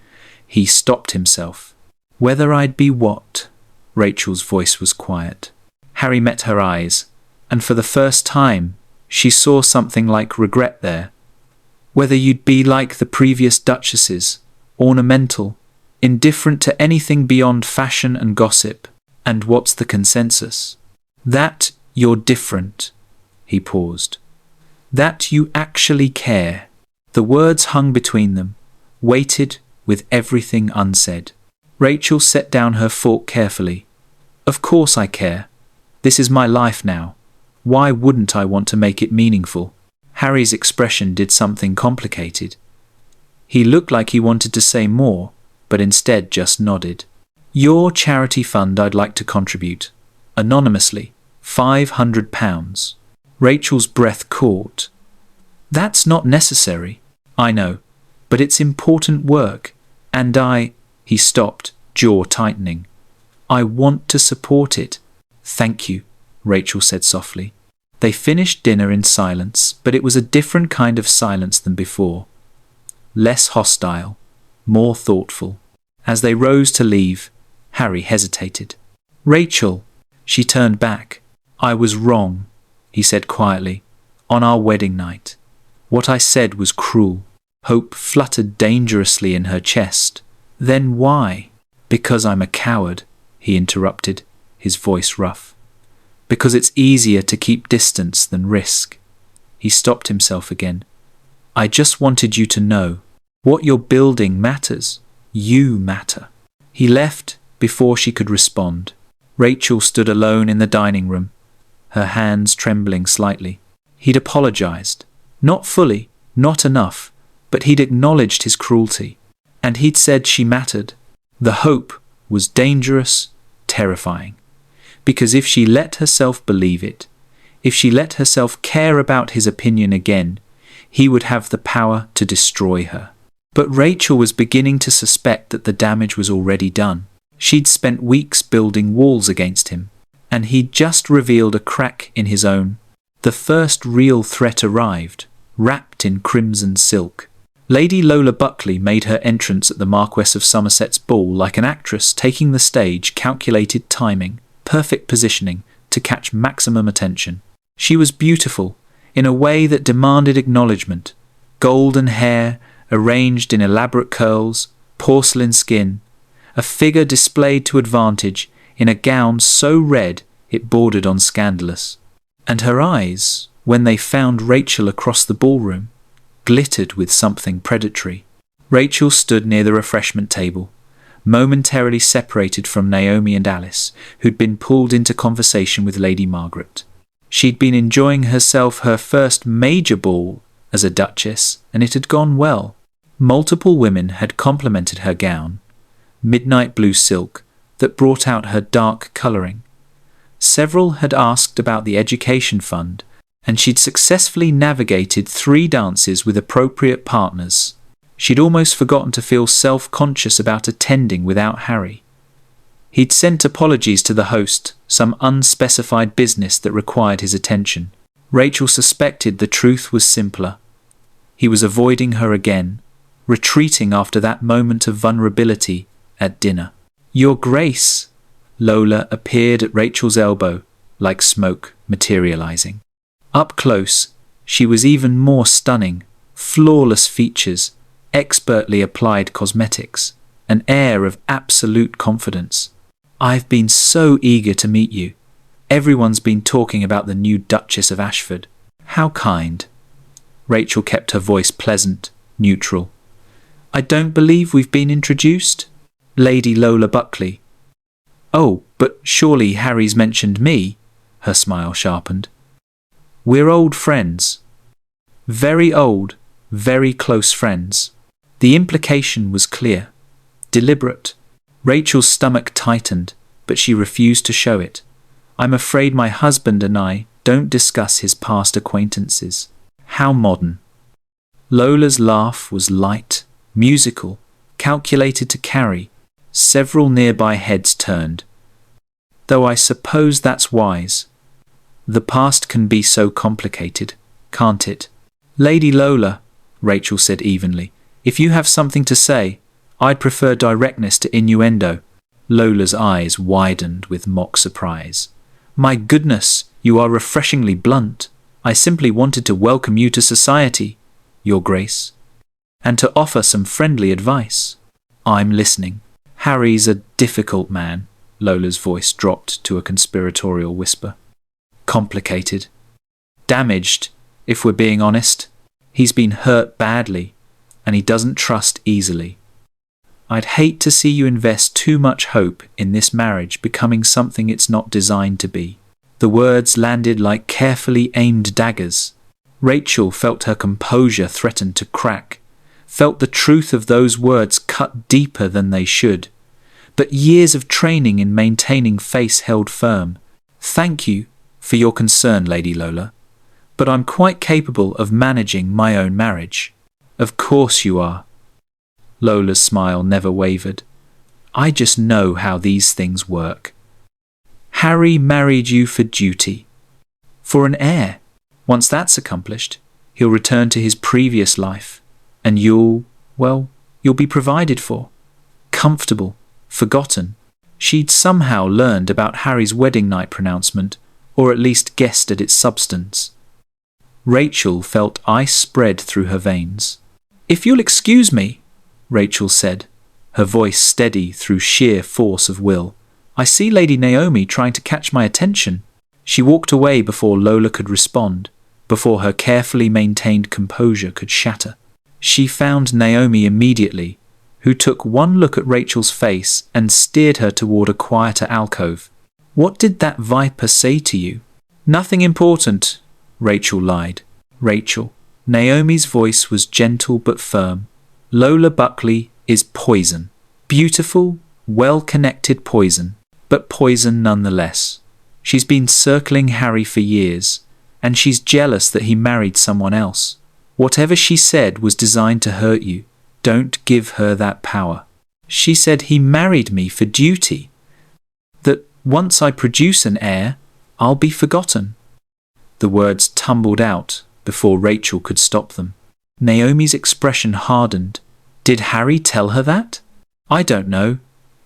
He stopped himself. "Whether I'd be what?" Rachel's voice was quiet. Harry met her eyes, and for the first time, she saw something like regret there. "Whether you'd be like the previous duchesses, ornamental, indifferent to anything beyond fashion and gossip. And what's the consensus?" "That you're different." He paused. "That you actually care." The words hung between them, weighted with everything unsaid. Rachel set down her fork carefully. "Of course I care. This is my life now. Why wouldn't I want to make it meaningful?" Harry's expression did something complicated. He looked like he wanted to say more, but instead just nodded. "Your charity fund I'd like to contribute. Anonymously, £500. Rachel's breath caught. "That's not necessary." "I know, but it's important work, and He stopped, jaw tightening. "I want to support it." "Thank you," Rachel said softly. They finished dinner in silence, but it was a different kind of silence than before. Less hostile, more thoughtful. As they rose to leave, Harry hesitated. "Rachel," she turned back. "I was wrong," he said quietly, "on our wedding night. What I said was cruel." Hope fluttered dangerously in her chest. Then why? Because I'm a coward, he interrupted, his voice rough. Because it's easier to keep distance than risk. He stopped himself again. I just wanted you to know. What you're building matters. You matter. He left before she could respond. Rachel stood alone in the dining room, her hands trembling slightly. He'd apologized. Not fully, not enough, but he'd acknowledged his cruelty. And he'd said she mattered. The hope was dangerous, terrifying. Because if she let herself believe it, if she let herself care about his opinion again, he would have the power to destroy her. But Rachel was beginning to suspect that the damage was already done. She'd spent weeks building walls against him, and he'd just revealed a crack in his own. The first real threat arrived, wrapped in crimson silk. Lady Lola Buckley made her entrance at the Marquess of Somerset's ball like an actress taking the stage, calculated timing, perfect positioning to catch maximum attention. She was beautiful in a way that demanded acknowledgement. Golden hair, arranged in elaborate curls, porcelain skin, a figure displayed to advantage in a gown so red it bordered on scandalous. And her eyes, when they found Rachel across the ballroom, glittered with something predatory. Rachel stood near the refreshment table, momentarily separated from Naomi and Alice, who'd been pulled into conversation with Lady Margaret. She'd been enjoying herself her first major ball as a Duchess, and it had gone well. Multiple women had complimented her gown, midnight blue silk, that brought out her dark colouring. Several had asked about the education fund, and she'd successfully navigated 3 dances with appropriate partners. She'd almost forgotten to feel self-conscious about attending without Harry. He'd sent apologies to the host, some unspecified business that required his attention. Rachel suspected the truth was simpler. He was avoiding her again, retreating after that moment of vulnerability at dinner. Your Grace! Lola appeared at Rachel's elbow, like smoke materializing. Up close, she was even more stunning, flawless features, expertly applied cosmetics, an air of absolute confidence. I've been so eager to meet you. Everyone's been talking about the new Duchess of Ashford. How kind. Rachel kept her voice pleasant, neutral. I don't believe we've been introduced. Lady Lola Buckley. Oh, but surely Harry's mentioned me, her smile sharpened. We're old friends. Very old, very close friends. The implication was clear, deliberate. Rachel's stomach tightened, but she refused to show it. I'm afraid my husband and I don't discuss his past acquaintances. How modern. Lola's laugh was light, musical, calculated to carry. Several nearby heads turned. Though I suppose that's wise. The past can be so complicated, can't it? Lady Lola, Rachel said evenly, if you have something to say, I'd prefer directness to innuendo. Lola's eyes widened with mock surprise. My goodness, you are refreshingly blunt. I simply wanted to welcome you to society, Your Grace, and to offer some friendly advice. I'm listening. Harry's a difficult man, Lola's voice dropped to a conspiratorial whisper. Complicated. Damaged, if we're being honest. He's been hurt badly, and he doesn't trust easily. I'd hate to see you invest too much hope in this marriage becoming something it's not designed to be. The words landed like carefully aimed daggers. Rachel felt her composure threaten to crack, felt the truth of those words cut deeper than they should. But years of training in maintaining face held firm. Thank you for your concern, Lady Lola, but I'm quite capable of managing my own marriage. Of course you are. Lola's smile never wavered. I just know how these things work. Harry married you for duty, for an heir. Once that's accomplished, he'll return to his previous life, and you'll be provided for, comfortable, forgotten. She'd somehow learned about Harry's wedding night pronouncement, or at least guessed at its substance. Rachel felt ice spread through her veins. If you'll excuse me, Rachel said, her voice steady through sheer force of will. "I see Lady Naomi trying to catch my attention." She walked away before Lola could respond, before her carefully maintained composure could shatter. She found Naomi immediately, who took one look at Rachel's face and steered her toward a quieter alcove. "What did that viper say to you?" "Nothing important," Rachel lied. "Rachel." Naomi's voice was gentle but firm. "Lola Buckley is poison. Beautiful, well-connected poison, but poison nonetheless. She's been circling Harry for years, and she's jealous that he married someone else. Whatever she said was designed to hurt you. Don't give her that power. She said he married me for duty. That once I produce an heir, I'll be forgotten." The words tumbled out before Rachel could stop them. Naomi's expression hardened. Did Harry tell her that? I don't know.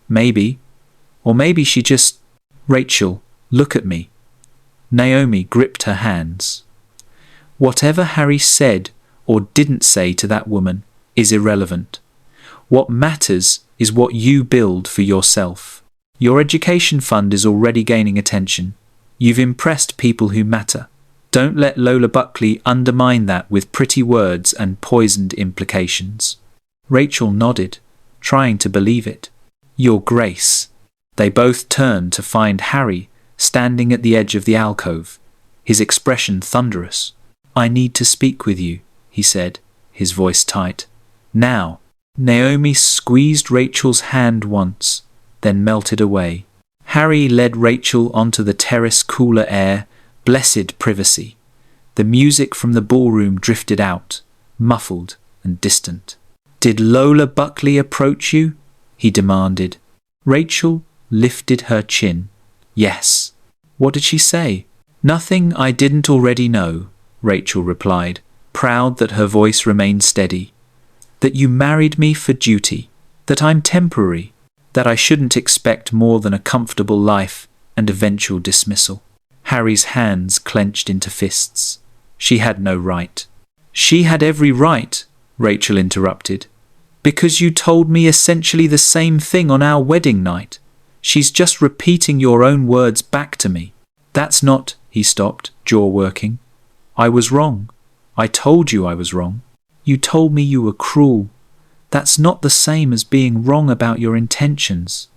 Maybe. Or maybe she just... "Rachel, look at me." Naomi gripped her hands. "Whatever Harry said or didn't say to that woman is irrelevant. What matters is what you build for yourself. Your education fund is already gaining attention. You've impressed people who matter. Don't let Lola Buckley undermine that with pretty words and poisoned implications." Rachel nodded, trying to believe it. "Your Grace." They both turned to find Harry standing at the edge of the alcove, his expression thunderous. "I need to speak with you," he said, his voice tight. "Now." Naomi squeezed Rachel's hand once, then melted away. Harry led Rachel onto the terrace, cooler air, blessed privacy. The music from the ballroom drifted out, muffled and distant. "Did Lola Buckley approach you?" he demanded. Rachel lifted her chin. "Yes." "What did she say?" "Nothing I didn't already know," Rachel replied, proud that her voice remained steady. "That you married me for duty, that I'm temporary, that I shouldn't expect more than a comfortable life and eventual dismissal." Harry's hands clenched into fists. She had no right. "She had every right," Rachel interrupted, "because you told me essentially the same thing on our wedding night. She's just repeating your own words back to me." "That's not," he stopped, jaw working. "I was wrong. I told you I was wrong. You told me you were cruel. That's not the same as being wrong about your intentions."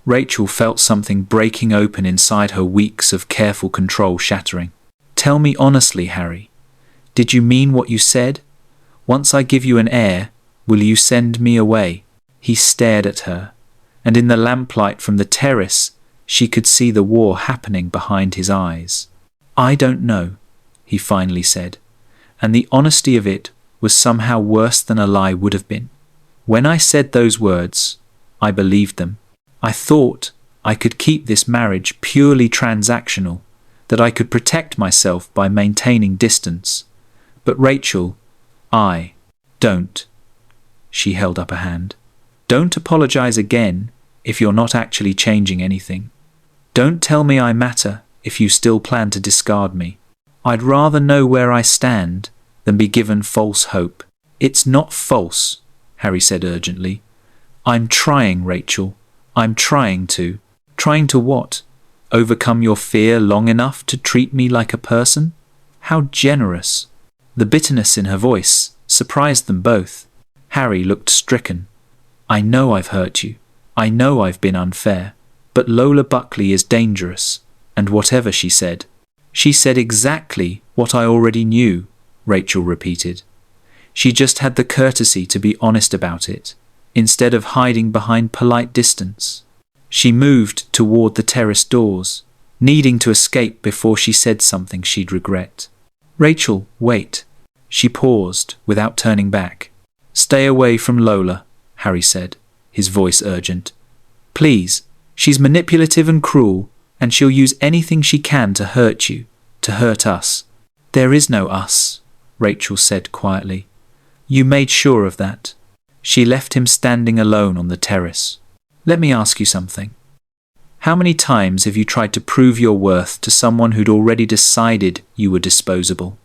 Rachel felt something breaking open inside her, weeks of careful control shattering. "Tell me honestly, Harry. Did you mean what you said? Once I give you an heir, will you send me away?" He stared at her, and in the lamplight from the terrace, she could see the war happening behind his eyes. "I don't know," he finally said, and the honesty of it was somehow worse than a lie would have been. "When I said those words, I believed them. I thought I could keep this marriage purely transactional, that I could protect myself by maintaining distance. But Rachel, I don't." She held up a hand. "Don't apologize again if you're not actually changing anything. Don't tell me I matter if you still plan to discard me. I'd rather know where I stand than be given false hope." "It's not false," Harry said urgently. "I'm trying, Rachel. I'm trying to." "Trying to what? Overcome your fear long enough to treat me like a person?" How generous. The bitterness in her voice surprised them both. Harry looked stricken. "I know I've hurt you. I know I've been unfair. But Lola Buckley is dangerous, and whatever she said." "She said exactly what I already knew," Rachel repeated. "She just had the courtesy to be honest about it, instead of hiding behind polite distance." She moved toward the terrace doors, needing to escape before she said something she'd regret. "Rachel, wait." She paused without turning back. "Stay away from Lola," Harry said, his voice urgent. "Please, she's manipulative and cruel, and she'll use anything she can to hurt you, to hurt us." "There is no us," Rachel said quietly. "You made sure of that." She left him standing alone on the terrace. "Let me ask you something. How many times have you tried to prove your worth to someone who'd already decided you were disposable?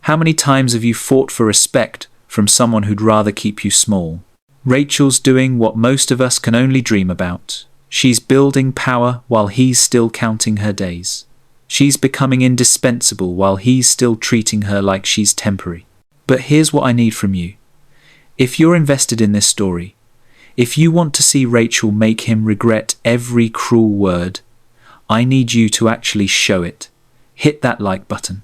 How many times have you fought for respect from someone who'd rather keep you small?" Rachel's doing what most of us can only dream about. She's building power while he's still counting her days. She's becoming indispensable while he's still treating her like she's temporary. But here's what I need from you. If you're invested in this story, if you want to see Rachel make him regret every cruel word, I need you to actually show it. Hit that like button.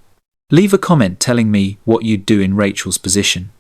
Leave a comment telling me what you'd do in Rachel's position.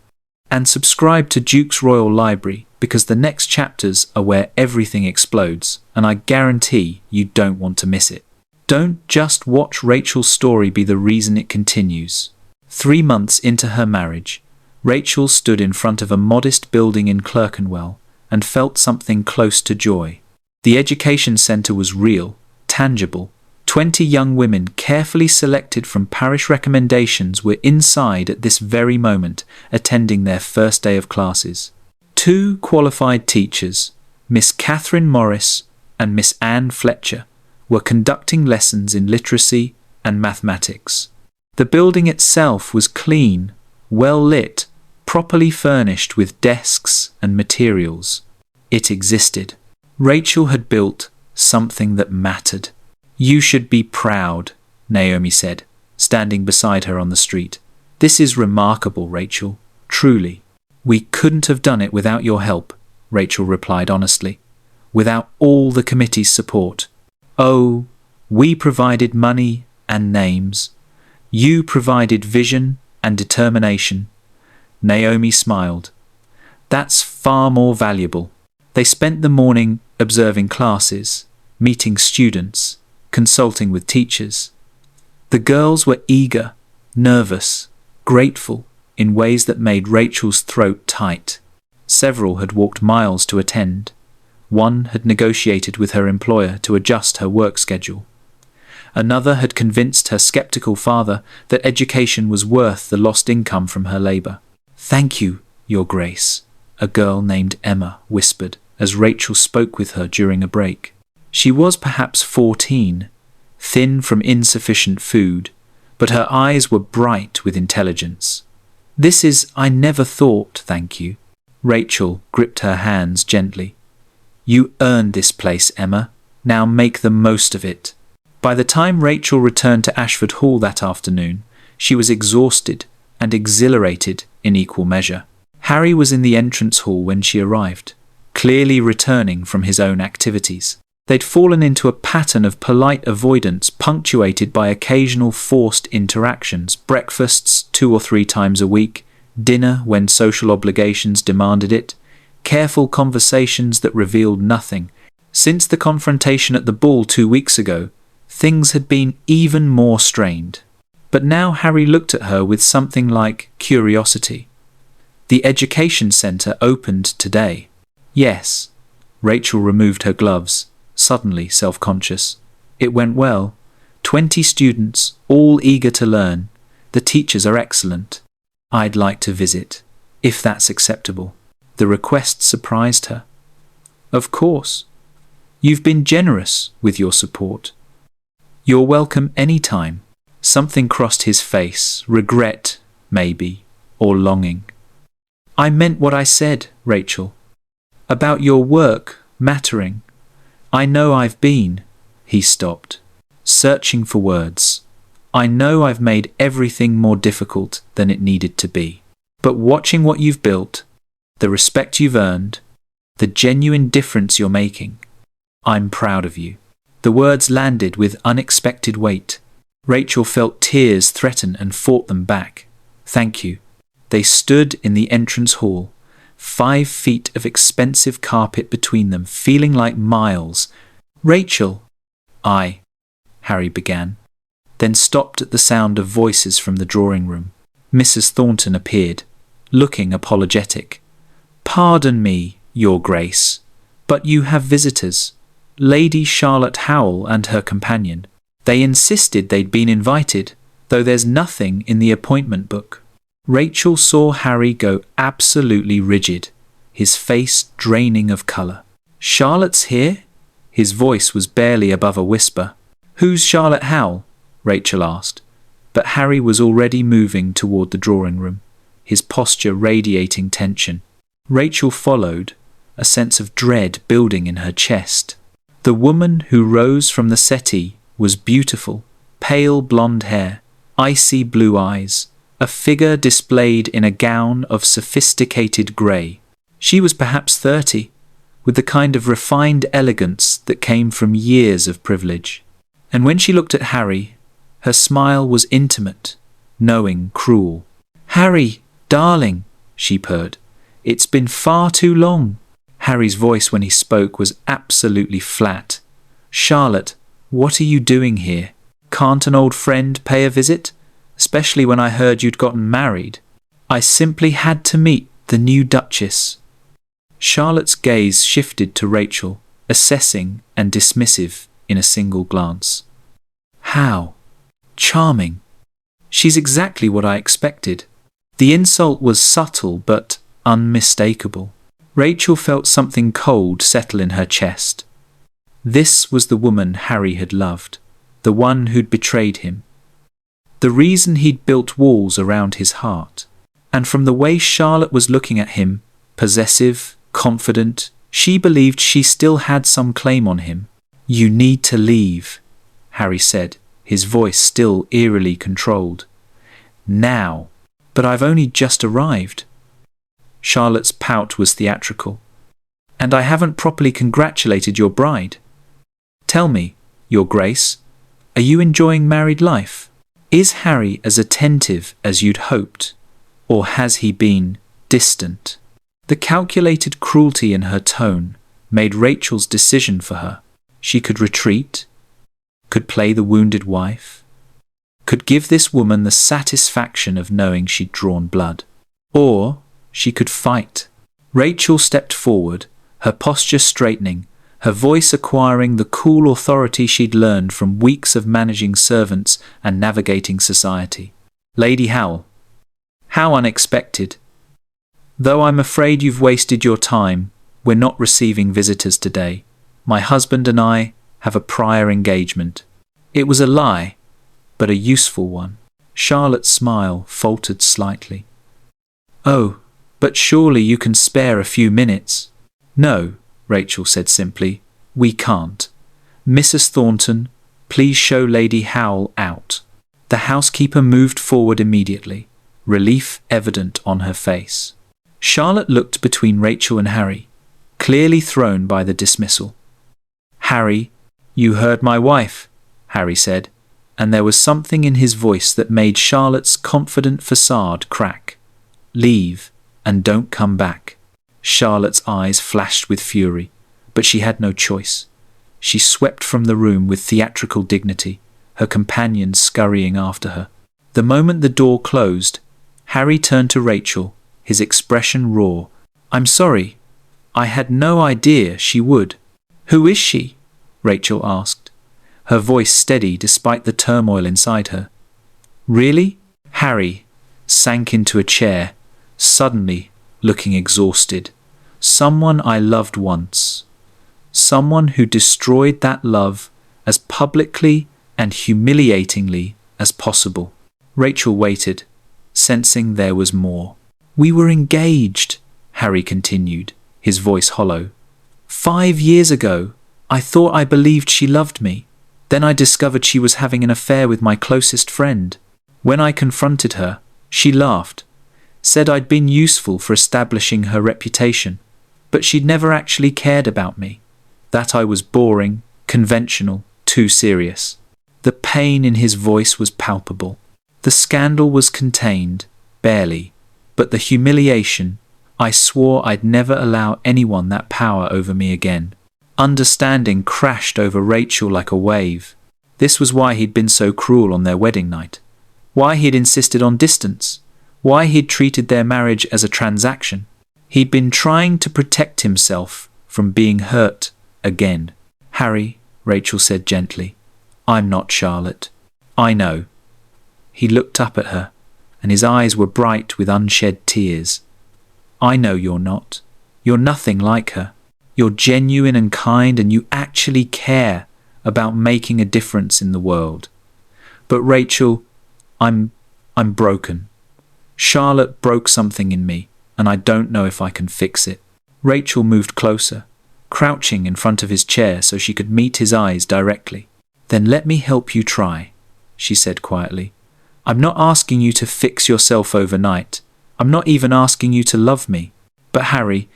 And subscribe to Duke's Royal Library, because the next chapters are where everything explodes, and I guarantee you don't want to miss it. Don't just watch Rachel's story be the reason it continues. 3 months into her marriage, Rachel stood in front of a modest building in Clerkenwell and felt something close to joy. The education centre was real, tangible. 20 young women carefully selected from parish recommendations were inside at this very moment, attending their first day of classes. 2 qualified teachers, Miss Catherine Morris and Miss Anne Fletcher, were conducting lessons in literacy and mathematics. The building itself was clean, well lit, properly furnished with desks and materials. It existed. Rachel had built something that mattered. You should be proud, Naomi said, standing beside her on the street. This is remarkable, Rachel, truly. We couldn't have done it without your help, Rachel replied honestly, without all the committee's support. Oh, we provided money and names. You provided vision and determination. Naomi smiled. That's far more valuable. They spent the morning observing classes, meeting students, consulting with teachers. The girls were eager, nervous, grateful in ways that made Rachel's throat tight. Several had walked miles to attend. One had negotiated with her employer to adjust her work schedule. Another had convinced her skeptical father that education was worth the lost income from her labour. "Thank you, Your Grace," a girl named Emma whispered as Rachel spoke with her during a break. She was perhaps 14, thin from insufficient food, but her eyes were bright with intelligence. I never thought, thank you." Rachel gripped her hands gently. "You earned this place, Emma. Now make the most of it." By the time Rachel returned to Ashford Hall that afternoon, she was exhausted and exhilarated in equal measure. Harry was in the entrance hall when she arrived, clearly returning from his own activities. They'd fallen into a pattern of polite avoidance punctuated by occasional forced interactions, breakfasts 2 or 3 times a week, dinner when social obligations demanded it, careful conversations that revealed nothing. Since the confrontation at the ball 2 weeks ago, things had been even more strained. But now Harry looked at her with something like curiosity. The education centre opened today. Yes. Rachel removed her gloves, suddenly self-conscious. It went well. 20 students, all eager to learn. The teachers are excellent. I'd like to visit, if that's acceptable. The request surprised her. Of course. You've been generous with your support. You're welcome any time. Something crossed his face, regret, maybe, or longing. I meant what I said, Rachel. About your work mattering. I know I've been. He stopped, searching for words. I know I've made everything more difficult than it needed to be. But watching what you've built, the respect you've earned, the genuine difference you're making, I'm proud of you. The words landed with unexpected weight. Rachel felt tears threaten and fought them back. Thank you. They stood in the entrance hall, 5 feet of expensive carpet between them, feeling like miles. Rachel. Harry began, then stopped at the sound of voices from the drawing room. Mrs. Thornton appeared, looking apologetic. Pardon me, Your Grace, but you have visitors. Lady Charlotte Howell and her companion. They insisted they'd been invited, though there's nothing in the appointment book. Rachel saw Harry go absolutely rigid, his face draining of colour. Charlotte's here? His voice was barely above a whisper. Who's Charlotte Howell? Rachel asked, but Harry was already moving toward the drawing room, his posture radiating tension. Rachel followed, a sense of dread building in her chest. The woman who rose from the settee was beautiful, pale blonde hair, icy blue eyes, a figure displayed in a gown of sophisticated grey. She was perhaps 30, with the kind of refined elegance that came from years of privilege. And when she looked at Harry, her smile was intimate, knowing, cruel. "Harry, darling," she purred. "It's been far too long." Harry's voice when he spoke was absolutely flat. "Charlotte, what are you doing here? Can't an old friend pay a visit? Especially when I heard you'd gotten married." "I simply had to meet the new Duchess." Charlotte's gaze shifted to Rachel, assessing and dismissive in a single glance. "How? Charming. She's exactly what I expected." The insult was subtle but unmistakable. Rachel felt something cold settle in her chest. This was the woman Harry had loved, the one who'd betrayed him. The reason he'd built walls around his heart. And from the way Charlotte was looking at him, possessive, confident, she believed she still had some claim on him. "You need to leave," Harry said, his voice still eerily controlled. "Now." "But I've only just arrived." Charlotte's pout was theatrical. "And I haven't properly congratulated your bride. Tell me, Your Grace, are you enjoying married life? Is Harry as attentive as you'd hoped? Or has he been distant?" The calculated cruelty in her tone made Rachel's decision for her. She could retreat, could play the wounded wife, could give this woman the satisfaction of knowing she'd drawn blood. Or she could fight. Rachel stepped forward, her posture straightening, her voice acquiring the cool authority she'd learned from weeks of managing servants and navigating society. "Lady Howell, how unexpected. Though I'm afraid you've wasted your time, we're not receiving visitors today. My husband and I have a prior engagement." It was a lie, but a useful one. Charlotte's smile faltered slightly. "Oh, but surely you can spare a few minutes." "No," Rachel said simply. "We can't. Mrs. Thornton, please show Lady Howell out." The housekeeper moved forward immediately, relief evident on her face. Charlotte looked between Rachel and Harry, clearly thrown by the dismissal. "Harry, you heard my wife," Harry said, and there was something in his voice that made Charlotte's confident facade crack. "Leave, and don't come back." Charlotte's eyes flashed with fury, but she had no choice. She swept from the room with theatrical dignity, her companion scurrying after her. The moment the door closed, Harry turned to Rachel, his expression raw. "I'm sorry. I had no idea she would." "Who is she?" Rachel asked, her voice steady despite the turmoil inside her. "Really?" Harry sank into a chair, suddenly looking exhausted. "Someone I loved once. Someone who destroyed that love as publicly and humiliatingly as possible." Rachel waited, sensing there was more. "We were engaged," Harry continued, his voice hollow. 5 years ago, I thought I believed she loved me. Then I discovered she was having an affair with my closest friend. When I confronted her, she laughed, said I'd been useful for establishing her reputation, but she'd never actually cared about me, that I was boring, conventional, too serious. The pain in his voice was palpable. The scandal was contained, barely, but the humiliation, I swore I'd never allow anyone that power over me again. Understanding crashed over Rachel like a wave. This was why he'd been so cruel on their wedding night. Why he'd insisted on distance. Why he'd treated their marriage as a transaction. He'd been trying to protect himself from being hurt again. "Harry," Rachel said gently, "I'm not Charlotte. I know." He looked up at her, and his eyes were bright with unshed tears. "I know you're not. You're nothing like her. You're genuine and kind, and you actually care about making a difference in the world. But Rachel, I'm broken. Charlotte broke something in me, and I don't know if I can fix it." Rachel moved closer, crouching in front of his chair so she could meet his eyes directly. "Then let me help you try," she said quietly. "I'm not asking you to fix yourself overnight. I'm not even asking you to love me. But Harry,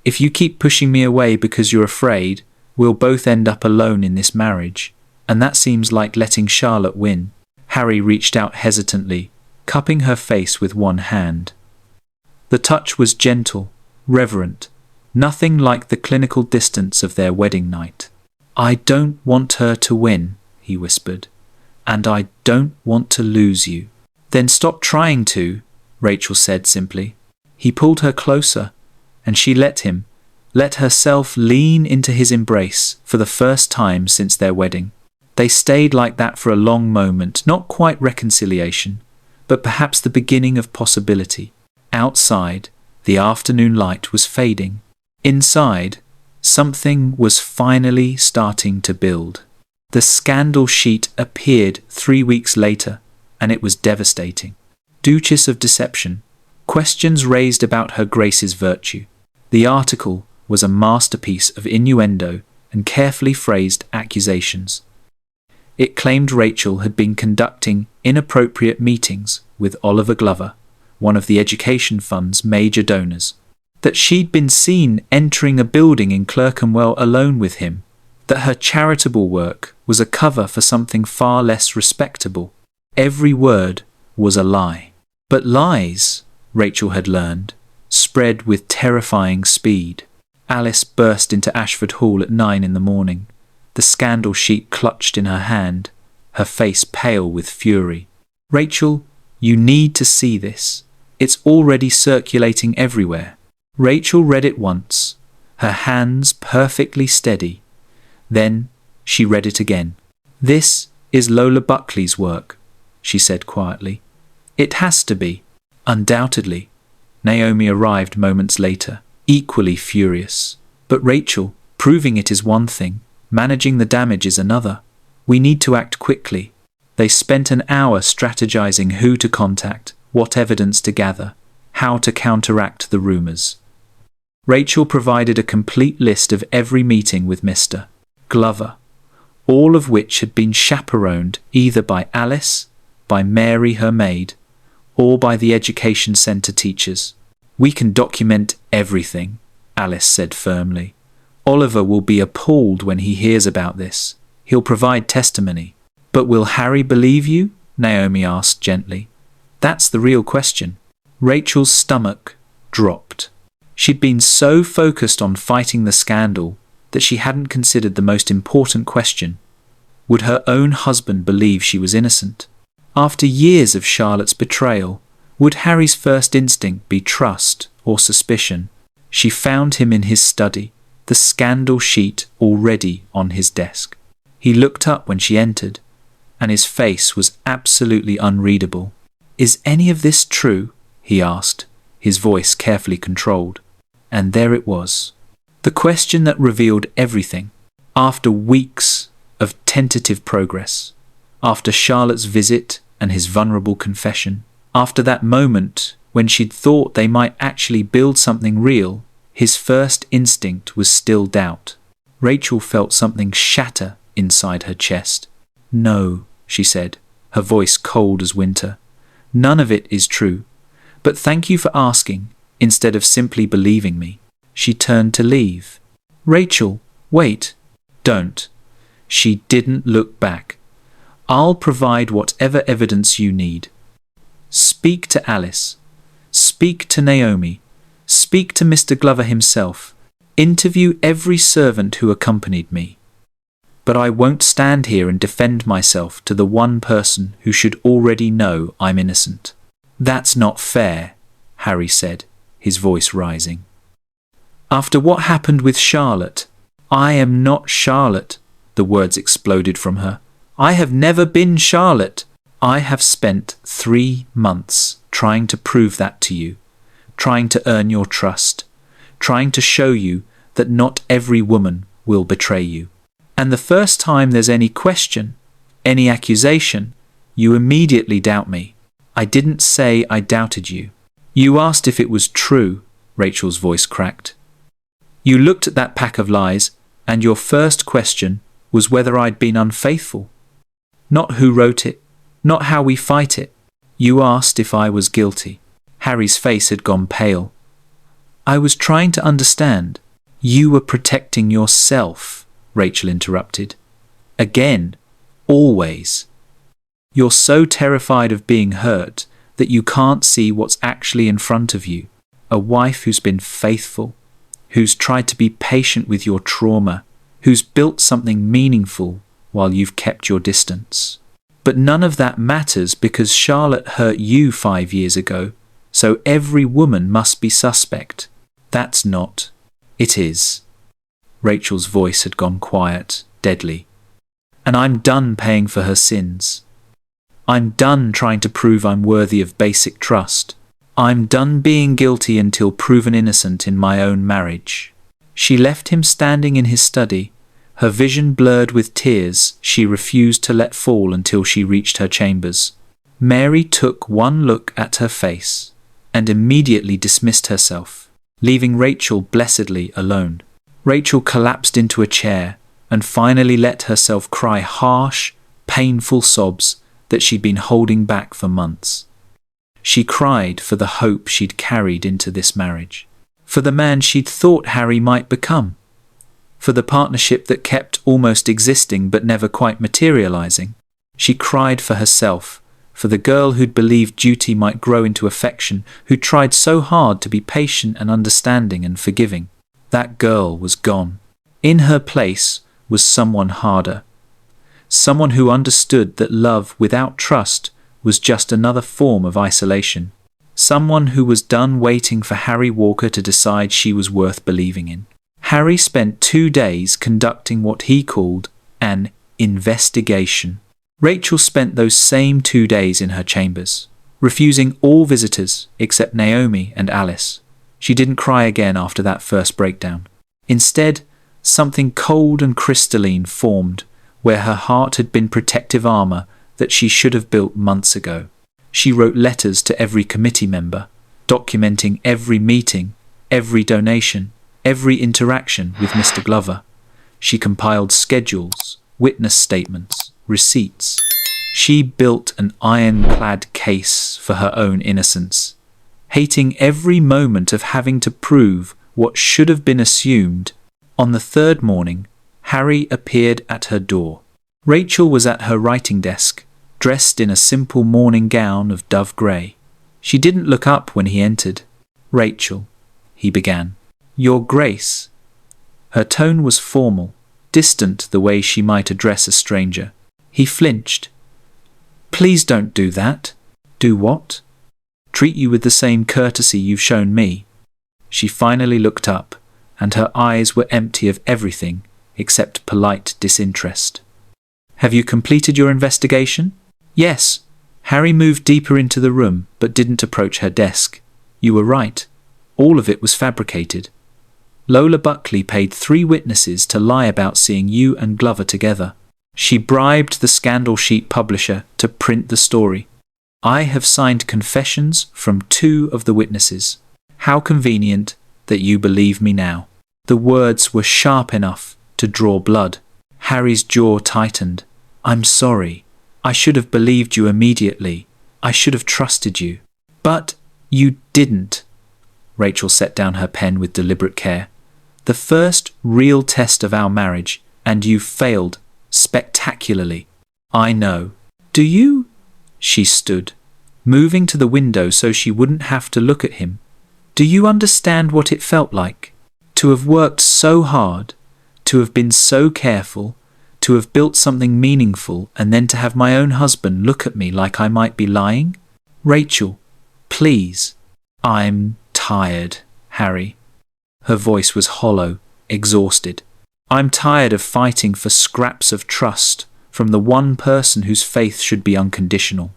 if you keep pushing me away because you're afraid, we'll both end up alone in this marriage. And that seems like letting Charlotte win." Harry reached out hesitantly, cupping her face with one hand. The touch was gentle, reverent, nothing like the clinical distance of their wedding night. "I don't want her to win," he whispered, "and I don't want to lose you." "Then stop trying to," Rachel said simply. He pulled her closer, and she let herself lean into his embrace for the first time since their wedding. They stayed like that for a long moment, not quite reconciliation, but perhaps the beginning of possibility. Outside, the afternoon light was fading. Inside, something was finally starting to build. The scandal sheet appeared 3 weeks later, and it was devastating. Duchess of Deception. Questions raised about her grace's virtue. The article was a masterpiece of innuendo and carefully phrased accusations. It claimed Rachel had been conducting inappropriate meetings with Oliver Glover, one of the education fund's major donors, that she'd been seen entering a building in Clerkenwell alone with him, that her charitable work was a cover for something far less respectable. Every word was a lie. But lies, Rachel had learned, spread with terrifying speed. Alice burst into Ashford Hall at 9 in the morning, the scandal sheet clutched in her hand, her face pale with fury. "Rachel, you need to see this. It's already circulating everywhere." Rachel read it once, her hands perfectly steady. Then she read it again. "This is Lola Buckley's work," she said quietly. "It has to be." "Undoubtedly." Naomi arrived moments later, equally furious. "But Rachel, proving it is one thing, managing the damage is another. We need to act quickly." They spent an hour strategizing who to contact, what evidence to gather, how to counteract the rumors. Rachel provided a complete list of every meeting with Mr. Glover, all of which had been chaperoned either by Alice, by Mary her maid, or by the education centre teachers. "We can document everything," Alice said firmly. "Oliver will be appalled when he hears about this. He'll provide testimony." "But will Harry believe you?" Naomi asked gently. "That's the real question." Rachel's stomach dropped. She'd been so focused on fighting the scandal that she hadn't considered the most important question. Would her own husband believe she was innocent? After years of Charlotte's betrayal, would Harry's first instinct be trust or suspicion? She found him in his study, the scandal sheet already on his desk. He looked up when she entered, and his face was absolutely unreadable. "Is any of this true?" he asked, his voice carefully controlled. And there it was. The question that revealed everything. After weeks of tentative progress, after Charlotte's visit and his vulnerable confession, after that moment when she'd thought they might actually build something real, his first instinct was still doubt. Rachel felt something shatter inside her chest. "No," she said, her voice cold as winter. "None of it is true. But thank you for asking, instead of simply believing me." She turned to leave. "Rachel, wait." "Don't." She didn't look back. "I'll provide whatever evidence you need. Speak to Alice. Speak to Naomi. Speak to Mr. Glover himself. Interview every servant who accompanied me. But I won't stand here and defend myself to the one person who should already know I'm innocent." "That's not fair," Harry said, his voice rising. "After what happened with Charlotte." "I am not Charlotte," the words exploded from her. "I have never been Charlotte. I have spent 3 months trying to prove that to you, trying to earn your trust, trying to show you that not every woman will betray you. And the first time there's any question, any accusation, you immediately doubt me. I didn't say I doubted you. You asked if it was true, Rachel's voice cracked. You looked at that pack of lies, and your first question was whether I'd been unfaithful. Not who wrote it, not how we fight it. You asked if I was guilty. Harry's face had gone pale. I was trying to understand. You were protecting yourself, Rachel interrupted. Again, always. You're so terrified of being hurt that you can't see what's actually in front of you. A wife who's been faithful, who's tried to be patient with your trauma, who's built something meaningful while you've kept your distance. But none of that matters because Charlotte hurt you 5 years ago, so every woman must be suspect. That's not. It is. Rachel's voice had gone quiet, deadly. And I'm done paying for her sins. I'm done trying to prove I'm worthy of basic trust. I'm done being guilty until proven innocent in my own marriage. She left him standing in his study, her vision blurred with tears she refused to let fall until she reached her chambers. Mary took one look at her face and immediately dismissed herself, leaving Rachel blessedly alone. Rachel collapsed into a chair and finally let herself cry harsh, painful sobs that she'd been holding back for months. She cried for the hope she'd carried into this marriage, for the man she'd thought Harry might become, for the partnership that kept almost existing but never quite materializing. She cried for herself, for the girl who'd believed duty might grow into affection, who'd tried so hard to be patient and understanding and forgiving. That girl was gone. In her place was someone harder, someone who understood that love without trust was just another form of isolation, someone who was done waiting for Harry Walker to decide she was worth believing in. Harry spent 2 days conducting what he called an investigation. Rachel spent those same 2 days in her chambers, refusing all visitors except Naomi and Alice. She didn't cry again after that first breakdown. Instead, something cold and crystalline formed where her heart had been protective armor that she should have built months ago. She wrote letters to every committee member, documenting every meeting, every donation, every interaction with Mr. Glover. She compiled schedules, witness statements, receipts. She built an ironclad case for her own innocence, hating every moment of having to prove what should have been assumed. On the 3rd morning, Harry appeared at her door. Rachel was at her writing desk, dressed in a simple morning gown of dove grey. She didn't look up when he entered. "Rachel," he began. "Your Grace." Her tone was formal, distant the way she might address a stranger. He flinched. "Please don't do that." "Do what?" "Treat you with the same courtesy you've shown me." She finally looked up, and her eyes were empty of everything except polite disinterest. "Have you completed your investigation?" "Yes." Harry moved deeper into the room but didn't approach her desk. "You were right. All of it was fabricated. Lola Buckley paid 3 witnesses to lie about seeing you and Glover together. She bribed the scandal sheet publisher to print the story. I have signed confessions from 2 of the witnesses. How convenient that you believe me now." The words were sharp enough to draw blood. Harry's jaw tightened. "I'm sorry. I should have believed you immediately. I should have trusted you." "But you didn't." Rachel set down her pen with deliberate care. "The first real test of our marriage, and you failed spectacularly." "I know." "Do you?" She stood, moving to the window so she wouldn't have to look at him. "Do you understand what it felt like? To have worked so hard, to have been so careful, to have built something meaningful, and then to have my own husband look at me like I might be lying? Rachel, please." "I'm tired, Harry." Her voice was hollow, exhausted. "I'm tired of fighting for scraps of trust from the one person whose faith should be unconditional.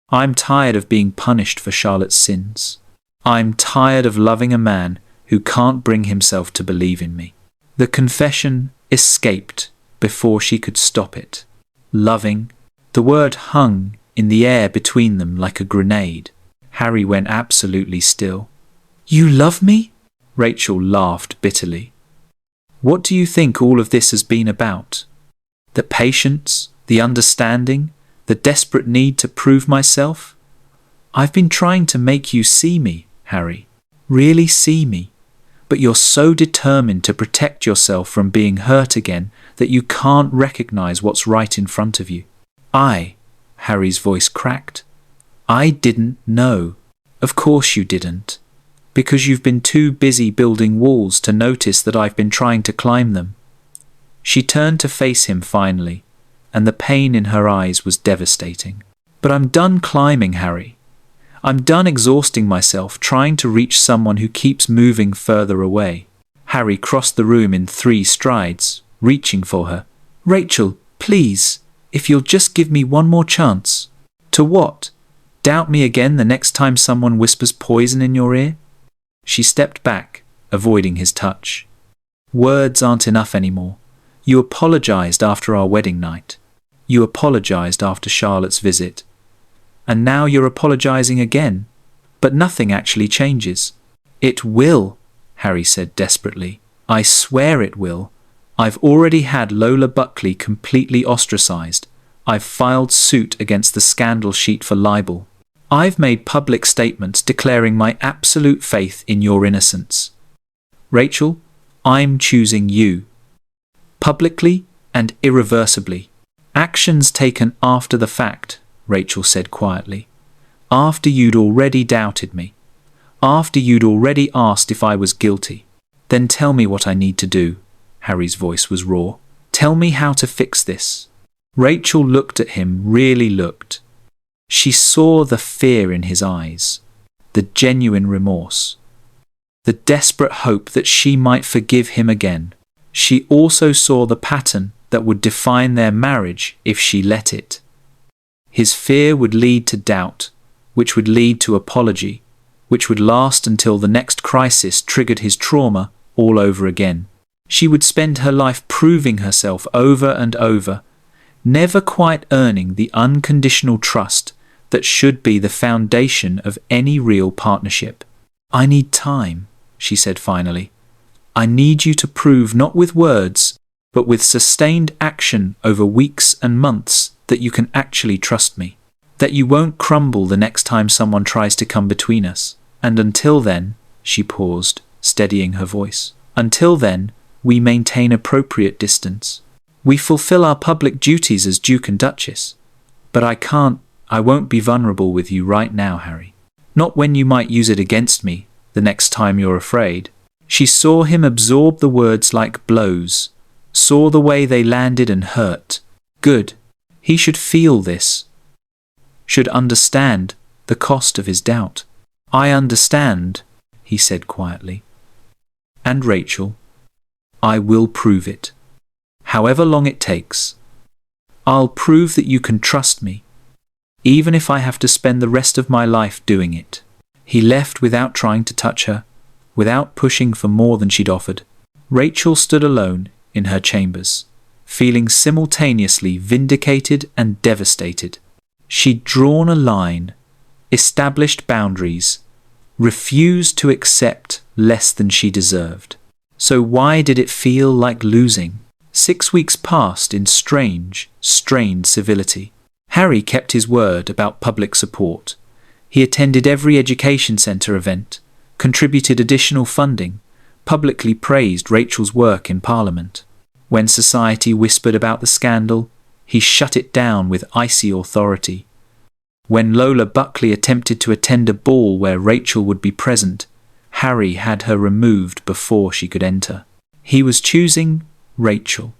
I'm tired of being punished for Charlotte's sins. I'm tired of loving a man who can't bring himself to believe in me." The confession escaped before she could stop it. Loving. The word hung in the air between them like a grenade. Harry went absolutely still. "You love me?" Rachel laughed bitterly. What do you think all of this has been about? The patience, the understanding, the desperate need to prove myself? I've been trying to make you see me, Harry. Really see me. But you're so determined to protect yourself from being hurt again that you can't recognize what's right in front of you. Harry's voice cracked. I didn't know. Of course you didn't. Because you've been too busy building walls to notice that I've been trying to climb them. She turned to face him finally, and the pain in her eyes was devastating. But I'm done climbing, Harry. I'm done exhausting myself trying to reach someone who keeps moving further away. Harry crossed the room in 3 strides, reaching for her. Rachel, please, if you'll just give me one more chance. To what? Doubt me again the next time someone whispers poison in your ear? She stepped back, avoiding his touch. Words aren't enough anymore. You apologized after our wedding night. You apologized after Charlotte's visit. And now you're apologizing again. But nothing actually changes. It will, Harry said desperately. I swear it will. I've already had Lola Buckley completely ostracized. I've filed suit against the scandal sheet for libel. I've made public statements declaring my absolute faith in your innocence. Rachel, I'm choosing you. Publicly and irreversibly. Actions taken after the fact, Rachel said quietly. After you'd already doubted me. After you'd already asked if I was guilty. Then tell me what I need to do. Harry's voice was raw. Tell me how to fix this. Rachel looked at him, really looked. She saw the fear in his eyes, the genuine remorse, the desperate hope that she might forgive him again. She also saw the pattern that would define their marriage if she let it. His fear would lead to doubt, which would lead to apology, which would last until the next crisis triggered his trauma all over again. She would spend her life proving herself over and over, never quite earning the unconditional trust that should be the foundation of any real partnership. I need time, she said finally. I need you to prove not with words, but with sustained action over weeks and months that you can actually trust me, that you won't crumble the next time someone tries to come between us. And until then, she paused, steadying her voice, until then, we maintain appropriate distance. We fulfill our public duties as Duke and Duchess. But I won't be vulnerable with you right now, Harry. Not when you might use it against me the next time you're afraid. She saw him absorb the words like blows, saw the way they landed and hurt. Good. He should feel this. Should understand the cost of his doubt. I understand, he said quietly. And Rachel, I will prove it. However long it takes. I'll prove that you can trust me, even if I have to spend the rest of my life doing it. He left without trying to touch her, without pushing for more than she'd offered. Rachel stood alone in her chambers, feeling simultaneously vindicated and devastated. She'd drawn a line, established boundaries, refused to accept less than she deserved. So why did it feel like losing? 6 weeks passed in strange, strained civility. Harry kept his word about public support. He attended every education centre event, contributed additional funding, publicly praised Rachel's work in Parliament. When society whispered about the scandal, he shut it down with icy authority. When Lola Buckley attempted to attend a ball where Rachel would be present, Harry had her removed before she could enter. He was choosing Rachel,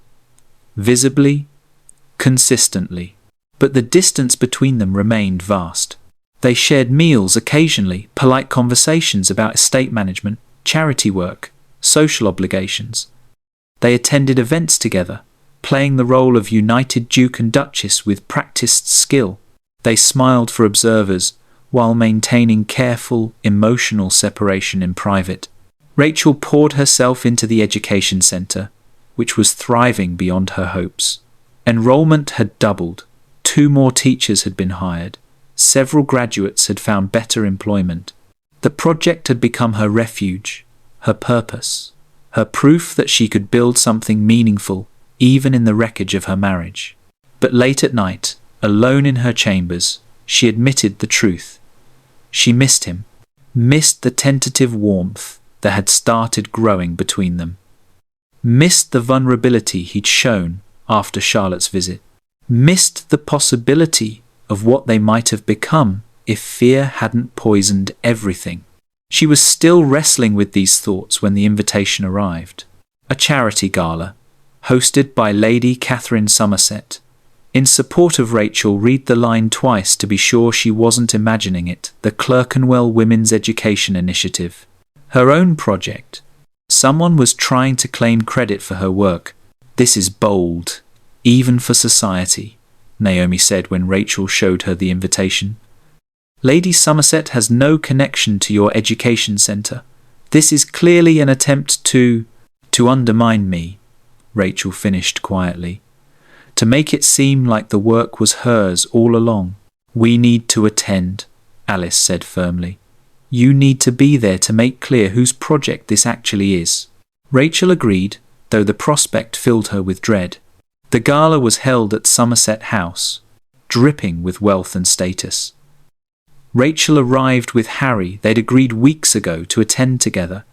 visibly, consistently, but the distance between them remained vast. They shared meals occasionally, polite conversations about estate management, charity work, social obligations. They attended events together, playing the role of united Duke and Duchess with practiced skill. They smiled for observers while maintaining careful, emotional separation in private. Rachel poured herself into the education centre, which was thriving beyond her hopes. Enrollment had doubled. 2 more teachers had been hired. Several graduates had found better employment. The project had become her refuge, her purpose, her proof that she could build something meaningful even in the wreckage of her marriage. But late at night, alone in her chambers, she admitted the truth. She missed him, missed the tentative warmth that had started growing between them, missed the vulnerability he'd shown after Charlotte's visit, missed the possibility of what they might have become if fear hadn't poisoned everything. She was still wrestling with these thoughts when the invitation arrived. A charity gala, hosted by Lady Catherine Somerset. In support of Rachel, read the line twice to be sure she wasn't imagining it. The Clerkenwell Women's Education Initiative. Her own project. Someone was trying to claim credit for her work. This is bold, even for society, Naomi said when Rachel showed her the invitation. Lady Somerset has no connection to your education centre. This is clearly an attempt to undermine me, Rachel finished quietly. To make it seem like the work was hers all along. We need to attend, Alice said firmly. You need to be there to make clear whose project this actually is. Rachel agreed, though the prospect filled her with dread. The gala was held at Somerset House, dripping with wealth and status. Rachel arrived with Harry. They'd agreed weeks ago to attend together,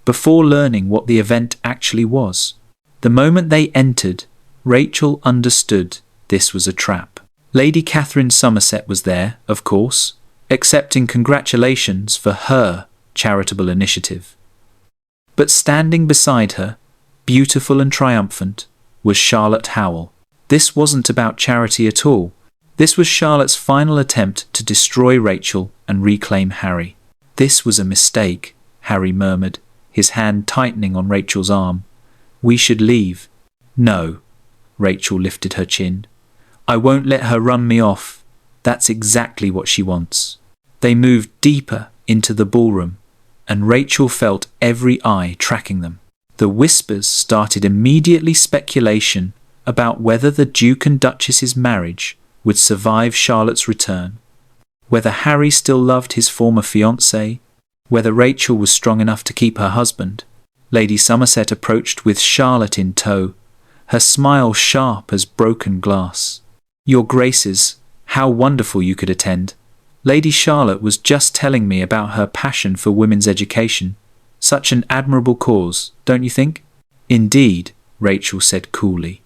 before learning what the event actually was. The moment they entered, Rachel understood this was a trap. Lady Catherine Somerset was there, of course, accepting congratulations for her charitable initiative. But standing beside her, beautiful and triumphant, was Charlotte Howell. This wasn't about charity at all. This was Charlotte's final attempt to destroy Rachel and reclaim Harry. This was a mistake, Harry murmured, his hand tightening on Rachel's arm. We should leave. No. Rachel lifted her chin. I won't let her run me off. That's exactly what she wants. They moved deeper into the ballroom, and Rachel felt every eye tracking them. The whispers started immediately speculation about whether the Duke and Duchess's marriage would survive Charlotte's return, whether Harry still loved his former fiancée, whether Rachel was strong enough to keep her husband. Lady Somerset approached with Charlotte in tow, her smile sharp as broken glass. Your Graces, how wonderful you could attend. Lady Charlotte was just telling me about her passion for women's education. Such an admirable cause, don't you think? Indeed, Rachel said coolly.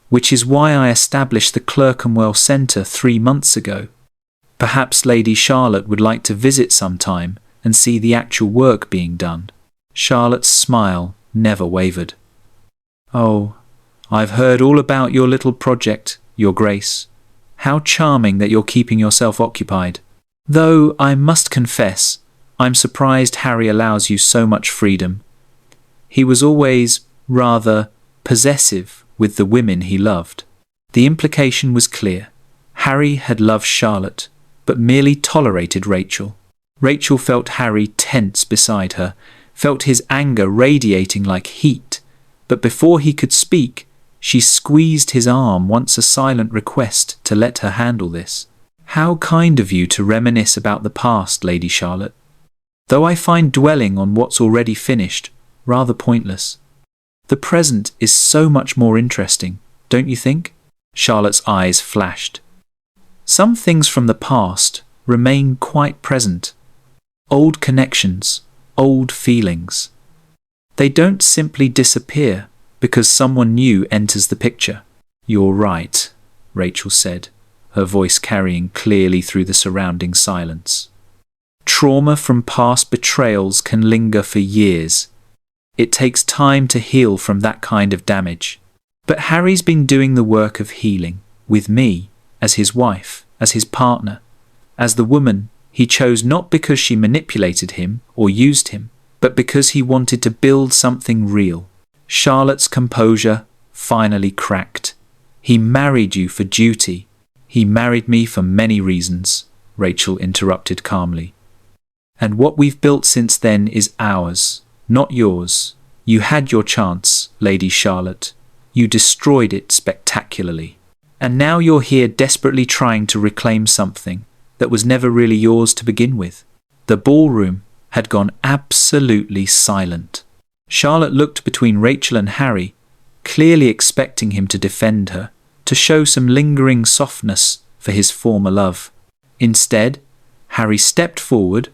Which is why I established the Clerkenwell Centre 3 months ago. Perhaps Lady Charlotte would like to visit sometime and see the actual work being done. Charlotte's smile never wavered. Oh, I've heard all about your little project, Your Grace. How charming that you're keeping yourself occupied. Though I must confess, I'm surprised Harry allows you so much freedom. He was always rather possessive with the women he loved. The implication was clear. Harry had loved Charlotte, but merely tolerated Rachel. Rachel felt Harry tense beside her, felt his anger radiating like heat, but before he could speak, she squeezed his arm once a silent request to let her handle this. How kind of you to reminisce about the past, Lady Charlotte. Though I find dwelling on what's already finished rather pointless. The present is so much more interesting, don't you think? Charlotte's eyes flashed. Some things from the past remain quite present. Old connections, old feelings. They don't simply disappear because someone new enters the picture. You're right, Rachel said, her voice carrying clearly through the surrounding silence. Trauma from past betrayals can linger for years. It takes time to heal from that kind of damage. But Harry's been doing the work of healing, with me, as his wife, as his partner, as the woman he chose not because she manipulated him or used him, but because he wanted to build something real. Charlotte's composure finally cracked. He married you for duty. He married me for many reasons, Rachel interrupted calmly. And what we've built since then is ours, not yours. You had your chance, Lady Charlotte. You destroyed it spectacularly. And now you're here desperately trying to reclaim something that was never really yours to begin with. The ballroom had gone absolutely silent. Charlotte looked between Rachel and Harry, clearly expecting him to defend her, to show some lingering softness for his former love. Instead, Harry stepped forward,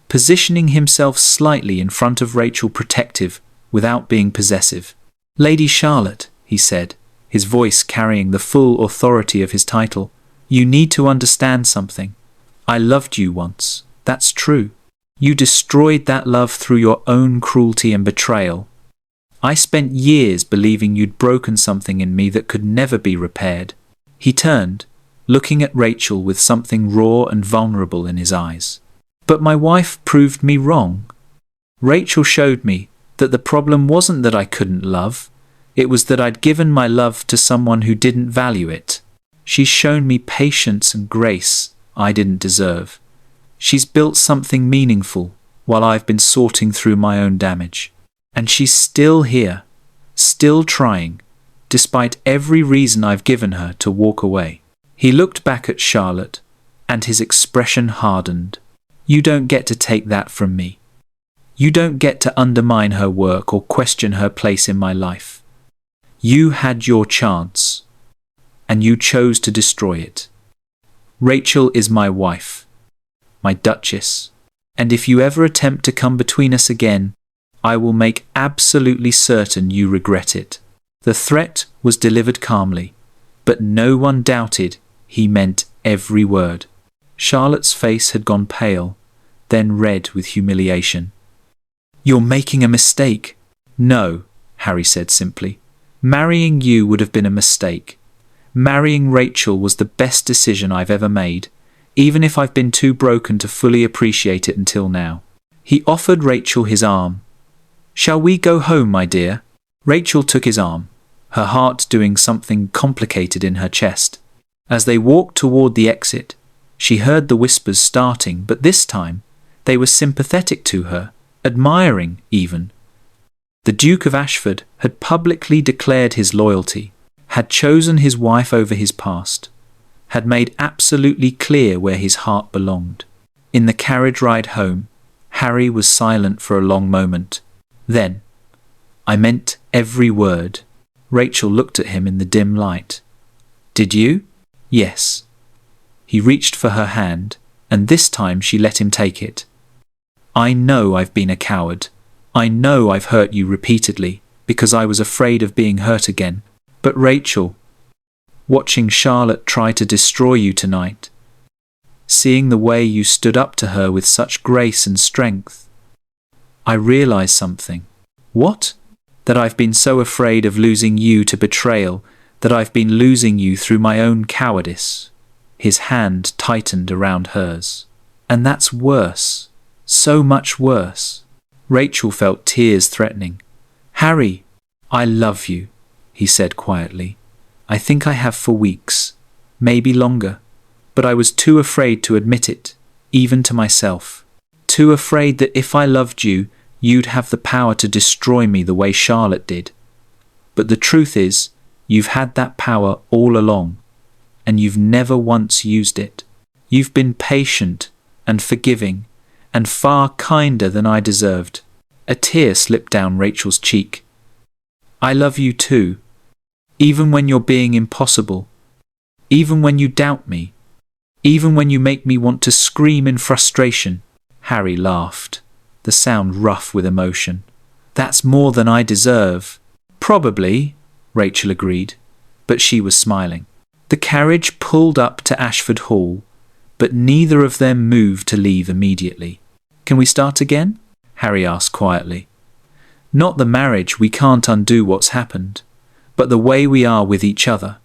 positioning himself slightly in front of Rachel, protective, without being possessive. "Lady Charlotte," he said, his voice carrying the full authority of his title, "you need to understand something. I loved you once. That's true. You destroyed that love through your own cruelty and betrayal. I spent years believing you'd broken something in me that could never be repaired." He turned, looking at Rachel with something raw and vulnerable in his eyes. "But my wife proved me wrong. Rachel showed me that the problem wasn't that I couldn't love, it was that I'd given my love to someone who didn't value it. She's shown me patience and grace I didn't deserve. She's built something meaningful while I've been sorting through my own damage. And she's still here, still trying, despite every reason I've given her to walk away." He looked back at Charlotte, and his expression hardened. "You don't get to take that from me. You don't get to undermine her work or question her place in my life. You had your chance, and you chose to destroy it. Rachel is my wife, my Duchess, and if you ever attempt to come between us again, I will make absolutely certain you regret it." The threat was delivered calmly, but no one doubted he meant every word. Charlotte's face had gone pale, then red with humiliation. "You're making a mistake." "No," Harry said simply. "Marrying you would have been a mistake. Marrying Rachel was the best decision I've ever made, even if I've been too broken to fully appreciate it until now." He offered Rachel his arm. "Shall we go home, my dear?" Rachel took his arm, her heart doing something complicated in her chest. As they walked toward the exit, she heard the whispers starting, but this time they were sympathetic to her, admiring even. The Duke of Ashford had publicly declared his loyalty, had chosen his wife over his past, had made absolutely clear where his heart belonged. In the carriage ride home, Harry was silent for a long moment. Then, "I meant every word." Rachel looked at him in the dim light. "Did you?" "Yes." He reached for her hand, and this time she let him take it. "I know I've been a coward. I know I've hurt you repeatedly, because I was afraid of being hurt again. But Rachel, watching Charlotte try to destroy you tonight, seeing the way you stood up to her with such grace and strength, I realized something." "What?" "That I've been so afraid of losing you to betrayal, that I've been losing you through my own cowardice." His hand tightened around hers. "And that's worse. So much worse." Rachel felt tears threatening. "Harry, I love you," he said quietly. "I think I have for weeks, maybe longer, but I was too afraid to admit it, even to myself. Too afraid that if I loved you, you'd have the power to destroy me the way Charlotte did. But the truth is, you've had that power all along, and you've never once used it. You've been patient and forgiving, and far kinder than I deserved." A tear slipped down Rachel's cheek. "I love you too, even when you're being impossible, even when you doubt me, even when you make me want to scream in frustration." Harry laughed, the sound rough with emotion. "That's more than I deserve." "Probably," Rachel agreed, but she was smiling. The carriage pulled up to Ashford Hall, but neither of them moved to leave immediately. "Can we start again?" Harry asked quietly. "Not the marriage, we can't undo what's happened, but the way we are with each other.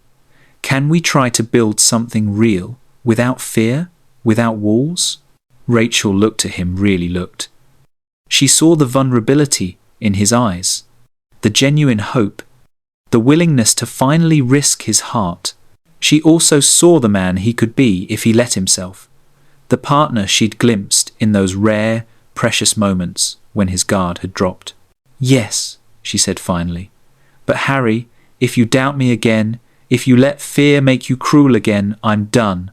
Can we try to build something real, without fear, without walls?" Rachel looked at him, really looked. She saw the vulnerability in his eyes, the genuine hope, the willingness to finally risk his heart. She also saw the man he could be if he let himself, the partner she'd glimpsed in those rare, precious moments when his guard had dropped. "Yes," she said finally. "But Harry, if you doubt me again, if you let fear make you cruel again, I'm done.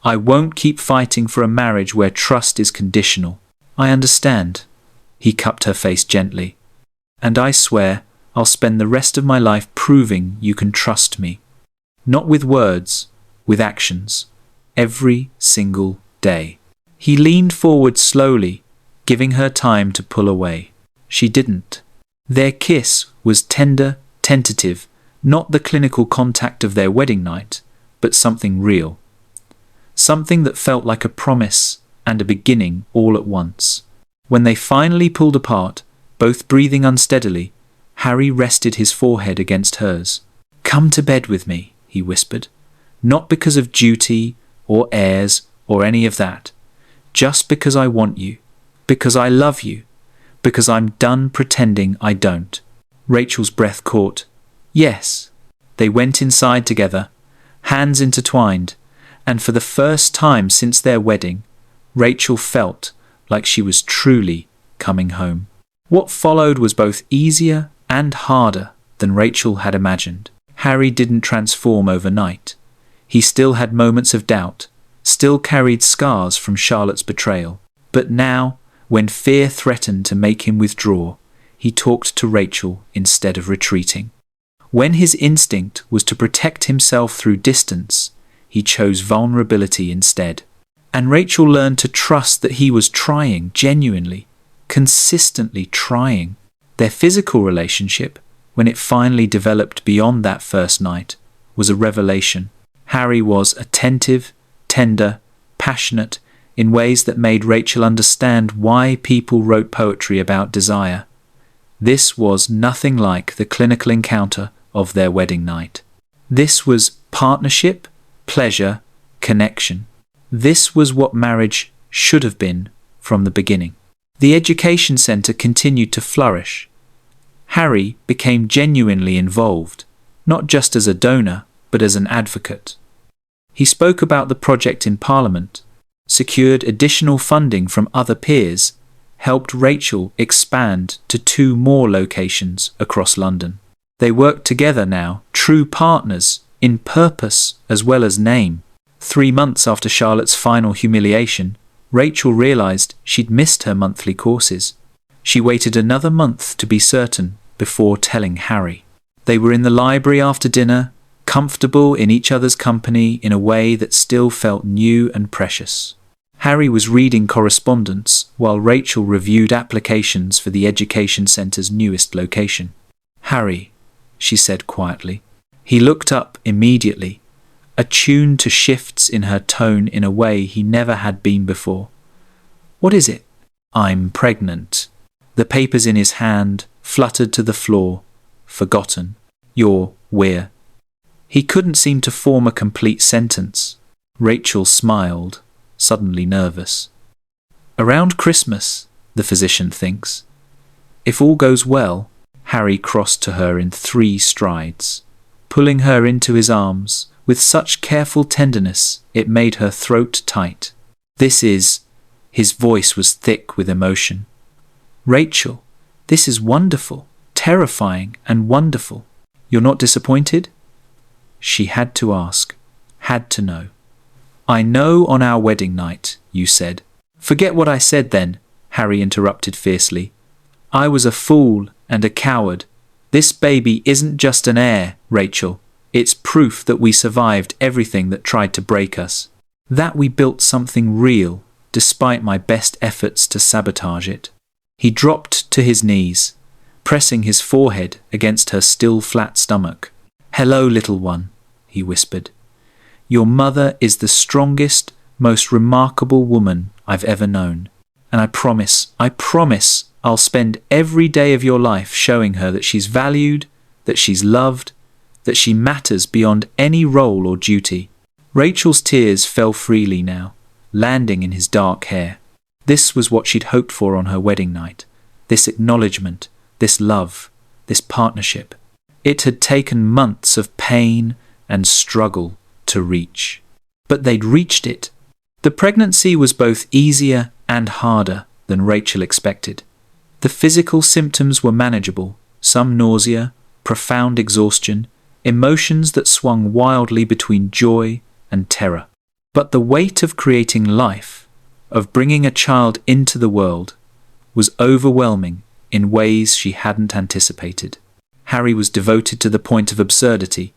I won't keep fighting for a marriage where trust is conditional." "I understand," He cupped her face gently. "And I swear I'll spend the rest of my life proving you can trust me. Not with words, with actions. Every single day." He leaned forward slowly, giving her time to pull away. She didn't. Their kiss was tender, tentative, not the clinical contact of their wedding night, but something real. Something that felt like a promise and a beginning all at once. When they finally pulled apart, both breathing unsteadily, Harry rested his forehead against hers. "Come to bed with me," he whispered. "Not because of duty or heirs or any of that. Just because I want you. Because I love you. Because I'm done pretending I don't." Rachel's breath caught. Yes. They went inside together, hands intertwined, and for the first time since their wedding, Rachel felt like she was truly coming home. What followed was both easier and harder than Rachel had imagined. Harry didn't transform overnight. He still had moments of doubt, still carried scars from Charlotte's betrayal. But now, when fear threatened to make him withdraw, he talked to Rachel instead of retreating. When his instinct was to protect himself through distance, he chose vulnerability instead. And Rachel learned to trust that he was trying, genuinely, consistently trying. Their physical relationship, when it finally developed beyond that first night, was a revelation. Harry was attentive, tender, passionate, in ways that made Rachel understand why people wrote poetry about desire. This was nothing like the clinical encounter of their wedding night. This was partnership, pleasure, connection. This was what marriage should have been from the beginning. The education centre continued to flourish. Harry became genuinely involved, not just as a donor, but as an advocate. He spoke about the project in Parliament, secured additional funding from other peers, helped Rachel expand to 2 more locations across London. They worked together now, true partners, in purpose as well as name. 3 months after Charlotte's final humiliation, Rachel realised she'd missed her monthly courses. She waited another month to be certain before telling Harry. They were in the library after dinner, comfortable in each other's company in a way that still felt new and precious. Harry was reading correspondence while Rachel reviewed applications for the education centre's newest location. "Harry," she said quietly. He looked up immediately, attuned to shifts in her tone in a way he never had been before. "What is it?" "I'm pregnant." The papers in his hand fluttered to the floor, forgotten. We're. He couldn't seem to form a complete sentence. Rachel smiled, suddenly nervous. "Around Christmas, the physician thinks. If all goes well." Harry crossed to her in 3 strides, pulling her into his arms with such careful tenderness it made her throat tight. "This is..." His voice was thick with emotion. "Rachel, this is wonderful, terrifying and wonderful. You're not disappointed?" She had to ask, had to know. "I know on our wedding night, you said..." "Forget what I said then," Harry interrupted fiercely. "I was a fool and a coward. This baby isn't just an heir, Rachel. It's proof that we survived everything that tried to break us. That we built something real, despite my best efforts to sabotage it." He dropped to his knees, pressing his forehead against her still flat stomach. "Hello, little one," he whispered. "Your mother is the strongest, most remarkable woman I've ever known. And I promise I'll spend every day of your life showing her that she's valued, that she's loved, that she matters beyond any role or duty." Rachel's tears fell freely now, landing in his dark hair. This was what she'd hoped for on her wedding night. This acknowledgement, this love, this partnership. It had taken months of pain and struggle to reach. But they'd reached it. The pregnancy was both easier and harder than Rachel expected. The physical symptoms were manageable, some nausea, profound exhaustion, emotions that swung wildly between joy and terror. But the weight of creating life, of bringing a child into the world, was overwhelming in ways she hadn't anticipated. Harry was devoted to the point of absurdity.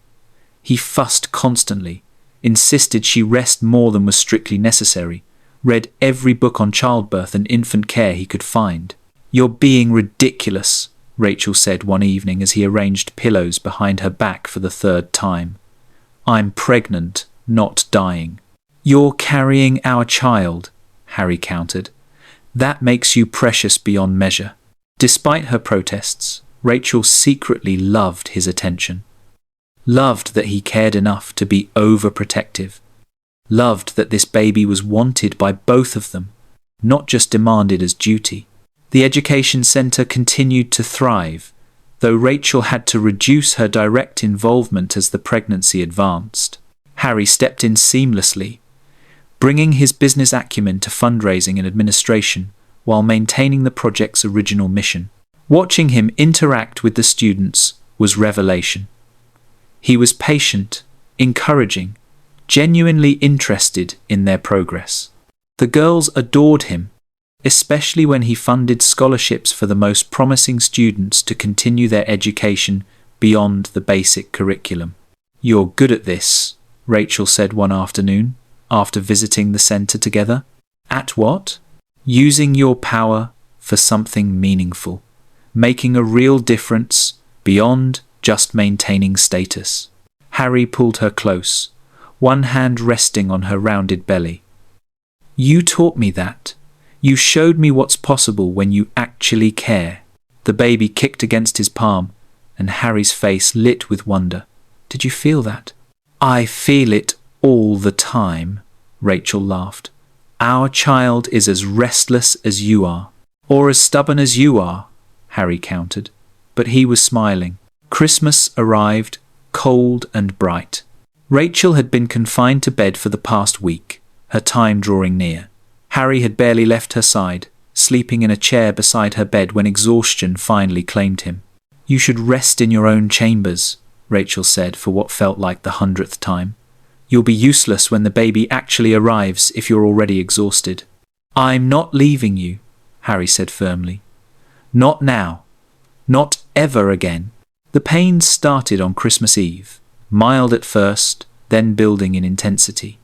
He fussed constantly, insisted she rest more than was strictly necessary, read every book on childbirth and infant care he could find. "You're being ridiculous," Rachel said one evening as he arranged pillows behind her back for the third time. "I'm pregnant, not dying." "You're carrying our child," Harry countered. "That makes you precious beyond measure." Despite her protests, Rachel secretly loved his attention. Loved that he cared enough to be overprotective. Loved that this baby was wanted by both of them, not just demanded as duty. The education centre continued to thrive, though Rachel had to reduce her direct involvement as the pregnancy advanced. Harry stepped in seamlessly, bringing his business acumen to fundraising and administration while maintaining the project's original mission. Watching him interact with the students was revelation. He was patient, encouraging, genuinely interested in their progress. The girls adored him, especially when he funded scholarships for the most promising students to continue their education beyond the basic curriculum. "You're good at this," Rachel said one afternoon, after visiting the centre together. "At what?" "Using your power for something meaningful, making a real difference beyond just maintaining status." Harry pulled her close, one hand resting on her rounded belly. "You taught me that. You showed me what's possible when you actually care." The baby kicked against his palm, and Harry's face lit with wonder. "Did you feel that?" "I feel it all the time," Rachel laughed. "Our child is as restless as you are, or as stubborn as you are," Harry countered. But he was smiling. Christmas arrived, cold and bright. Rachel had been confined to bed for the past week, her time drawing near. Harry had barely left her side, sleeping in a chair beside her bed when exhaustion finally claimed him. "You should rest in your own chambers," Rachel said for what felt like the 100th time. "You'll be useless when the baby actually arrives if you're already exhausted." "I'm not leaving you," Harry said firmly. "Not now. Not ever again." The pain started on Christmas Eve, mild at first, then building in intensity.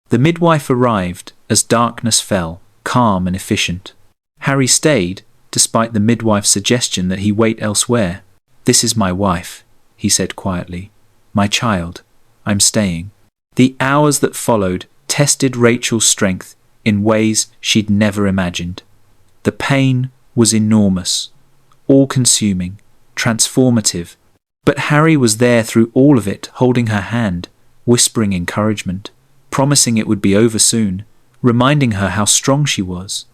The midwife arrived as darkness fell, calm and efficient. Harry stayed, despite the midwife's suggestion that he wait elsewhere. "This is my wife," he said quietly. "My child. I'm staying." The hours that followed tested Rachel's strength in ways she'd never imagined. The pain was enormous, all-consuming, transformative. But Harry was there through all of it, holding her hand, whispering encouragement, promising it would be over soon, reminding her how strong she was.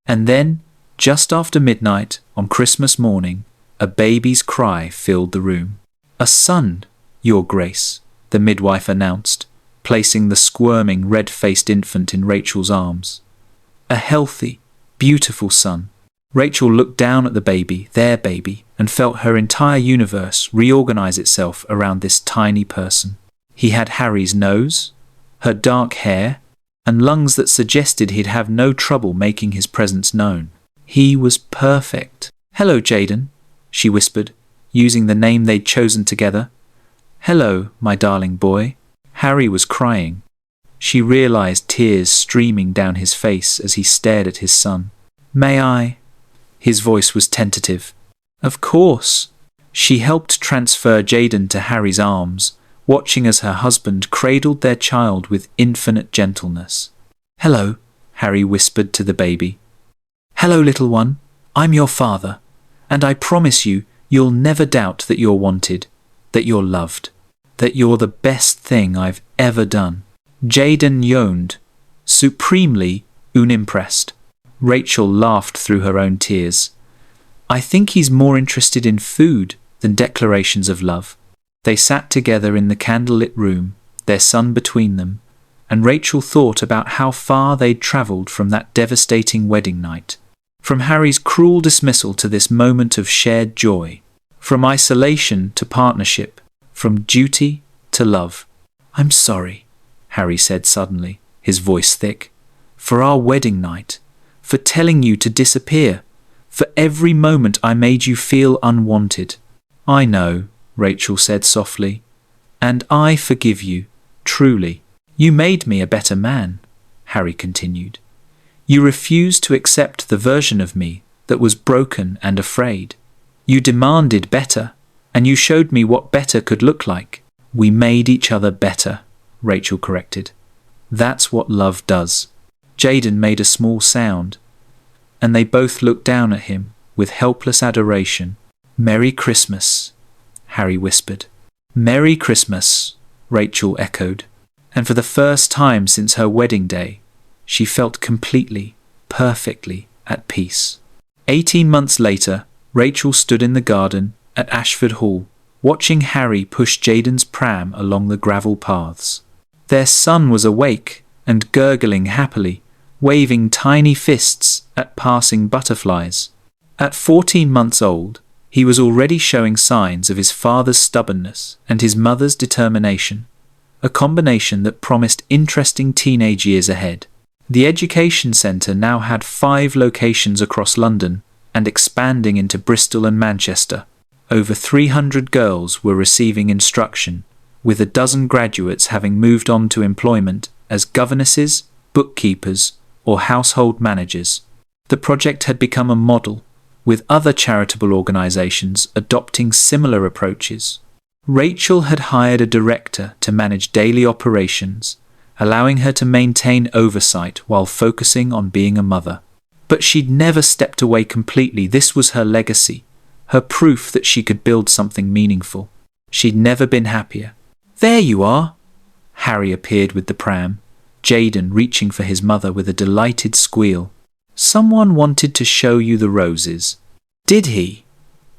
And then, just after midnight on Christmas morning, a baby's cry filled the room. "A son, Your Grace," the midwife announced, placing the squirming, red-faced infant in Rachel's arms. "A healthy, beautiful son." Rachel looked down at the baby, their baby, and felt her entire universe reorganize itself around this tiny person. He had Harry's nose, her dark hair, and lungs that suggested he'd have no trouble making his presence known. He was perfect. "Hello, Jaden," she whispered, using the name they'd chosen together. "Hello, my darling boy." Harry was crying. She realized tears streaming down his face as he stared at his son. "May I?" His voice was tentative. "Of course." She helped transfer Jaden to Harry's arms, watching as her husband cradled their child with infinite gentleness. "Hello," Harry whispered to the baby. "Hello, little one. I'm your father, and I promise you'll never doubt that you're wanted, that you're loved, that you're the best thing I've ever done." Jaden yawned, supremely unimpressed. Rachel laughed through her own tears. "I think he's more interested in food than declarations of love." They sat together in the candlelit room, their son between them, and Rachel thought about how far they'd travelled from that devastating wedding night. From Harry's cruel dismissal to this moment of shared joy. From isolation to partnership. From duty to love. "I'm sorry," Harry said suddenly, his voice thick, "for our wedding night, for telling you to disappear, For every moment I made you feel unwanted." "I know," Rachel said softly. "And I forgive you, truly." "You made me a better man," Harry continued. "You refused to accept the version of me that was broken and afraid. You demanded better, and you showed me what better could look like." "We made each other better," Rachel corrected. "That's what love does." Jaden made a small sound, and they both looked down at him with helpless adoration. "Merry Christmas," Harry whispered. "Merry Christmas," Rachel echoed. And for the first time since her wedding day, she felt completely, perfectly at peace. 18 months later, Rachel stood in the garden at Ashford Hall, watching Harry push Jaden's pram along the gravel paths. Their son was awake and gurgling happily, waving tiny fists at passing butterflies. At 14 months old, he was already showing signs of his father's stubbornness and his mother's determination, a combination that promised interesting teenage years ahead. The education centre now had 5 locations across London and expanding into Bristol and Manchester. Over 300 girls were receiving instruction, with a dozen graduates having moved on to employment as governesses, bookkeepers, or household managers. The project had become a model, with other charitable organisations adopting similar approaches. Rachel had hired a director to manage daily operations, allowing her to maintain oversight while focusing on being a mother. But she'd never stepped away completely. This was her legacy, her proof that she could build something meaningful. She'd never been happier. "There you are!" Harry appeared with the pram, Jaden reaching for his mother with a delighted squeal. "Someone wanted to show you the roses." "Did he?"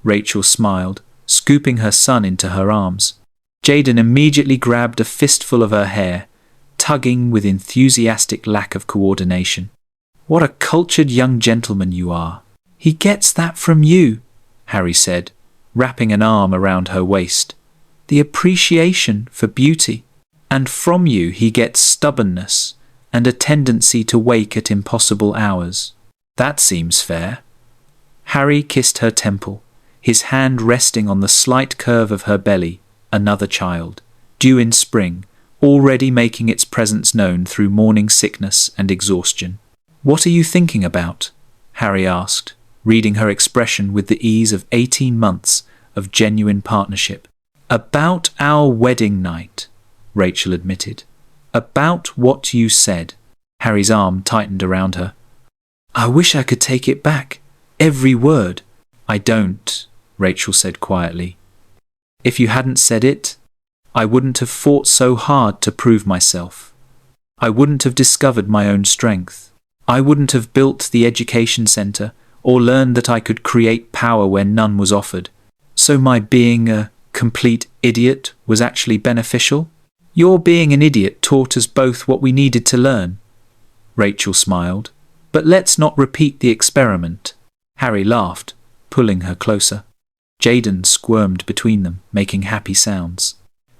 Rachel smiled, scooping her son into her arms. Jaden immediately grabbed a fistful of her hair, tugging with enthusiastic lack of coordination. "What a cultured young gentleman you are." "He gets that from you," Harry said, wrapping an arm around her waist. "The appreciation for beauty. And from you he gets stubbornness and a tendency to wake at impossible hours." "That seems fair." Harry kissed her temple, his hand resting on the slight curve of her belly. Another child, due in spring, already making its presence known through morning sickness and exhaustion. "What are you thinking about?" Harry asked, reading her expression with the ease of 18 months of genuine partnership. "About our wedding night," Rachel admitted. "About what you said." Harry's arm tightened around her. "I wish I could take it back. Every word." "I don't," Rachel said quietly. "If you hadn't said it, I wouldn't have fought so hard to prove myself. I wouldn't have discovered my own strength. I wouldn't have built the education centre or learned that I could create power where none was offered. So my being a complete idiot was actually beneficial? Your being an idiot taught us both what we needed to learn." Rachel smiled. "But let's not repeat the experiment." Harry laughed, pulling her closer. Jaden squirmed between them, making happy sounds.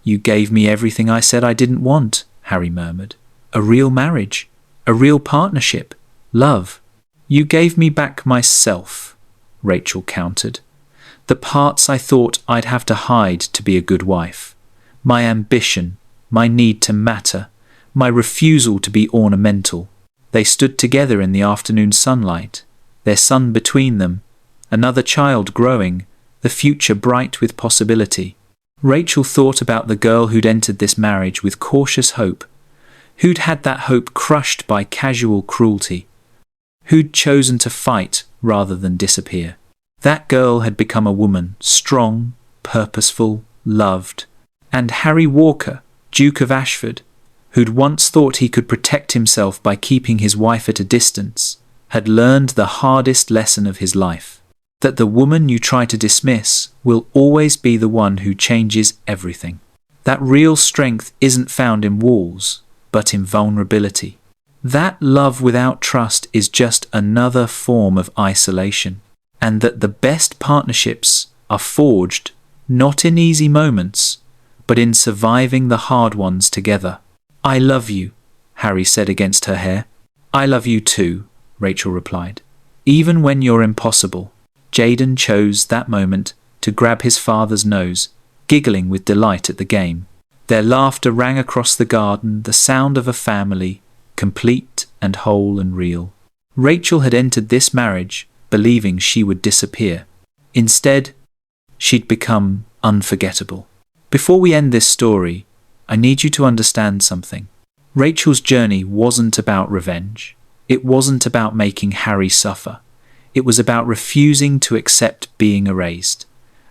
"You gave me everything I said I didn't want," Harry murmured. "A real marriage, a real partnership, love." "You gave me back myself," Rachel countered. "The parts I thought I'd have to hide to be a good wife. My ambition, my need to matter, my refusal to be ornamental." They stood together in the afternoon sunlight, their son between them, another child growing, the future bright with possibility. Rachel thought about the girl who'd entered this marriage with cautious hope, who'd had that hope crushed by casual cruelty, who'd chosen to fight rather than disappear. That girl had become a woman, strong, purposeful, loved. And Harry Walker, Duke of Ashford, who'd once thought he could protect himself by keeping his wife at a distance, had learned the hardest lesson of his life, that the woman you try to dismiss will always be the one who changes everything. That real strength isn't found in walls, but in vulnerability. That love without trust is just another form of isolation, and that the best partnerships are forged not in easy moments, but in surviving the hard ones together. "I love you," Harry said against her hair. "I love you too," Rachel replied. Even when you're impossible. Jaden chose that moment to grab his father's nose, giggling with delight at the game. Their laughter rang across the garden, the sound of a family, complete and whole and real. Rachel had entered this marriage believing she would disappear. Instead, she'd become unforgettable. Before we end this story, I need you to understand something. Rachel's journey wasn't about revenge. It wasn't about making Harry suffer. It was about refusing to accept being erased,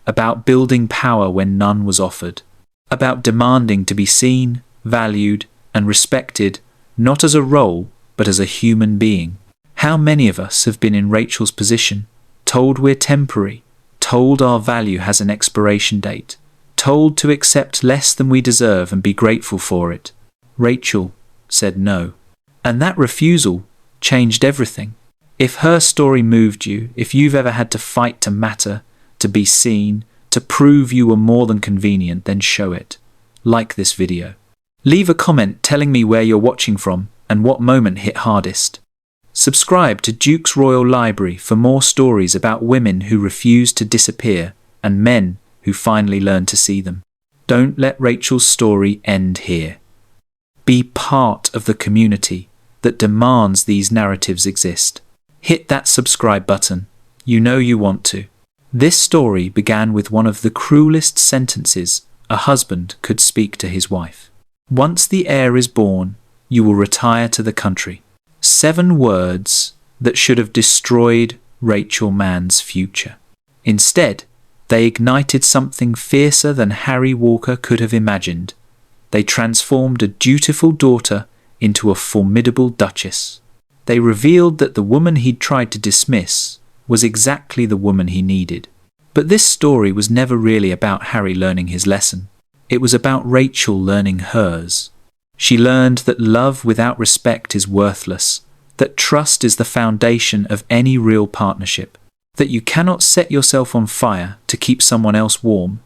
about building power when none was offered, about demanding to be seen, valued, and respected, not as a role, but as a human being. How many of us have been in Rachel's position, told we're temporary, told our value has an expiration date, told to accept less than we deserve and be grateful for it? Rachel said no. And that refusal changed everything. If her story moved you, if you've ever had to fight to matter, to be seen, to prove you were more than convenient, then show it. Like this video. Leave a comment telling me where you're watching from and what moment hit hardest. Subscribe to Duke's Royal Library for more stories about women who refuse to disappear and men who finally learn to see them. Don't let Rachel's story end here. Be part of the community that demands these narratives exist. Hit that subscribe button. You know you want to. This story began with one of the cruelest sentences a husband could speak to his wife. Once the heir is born, you will retire to the country. 7 words that should have destroyed Rachel Mann's future. Instead, they ignited something fiercer than Harry Walker could have imagined. They transformed a dutiful daughter into a formidable Duchess. They revealed that the woman he'd tried to dismiss was exactly the woman he needed. But this story was never really about Harry learning his lesson. It was about Rachel learning hers. She learned that love without respect is worthless, that trust is the foundation of any real partnership, that you cannot set yourself on fire to keep someone else warm.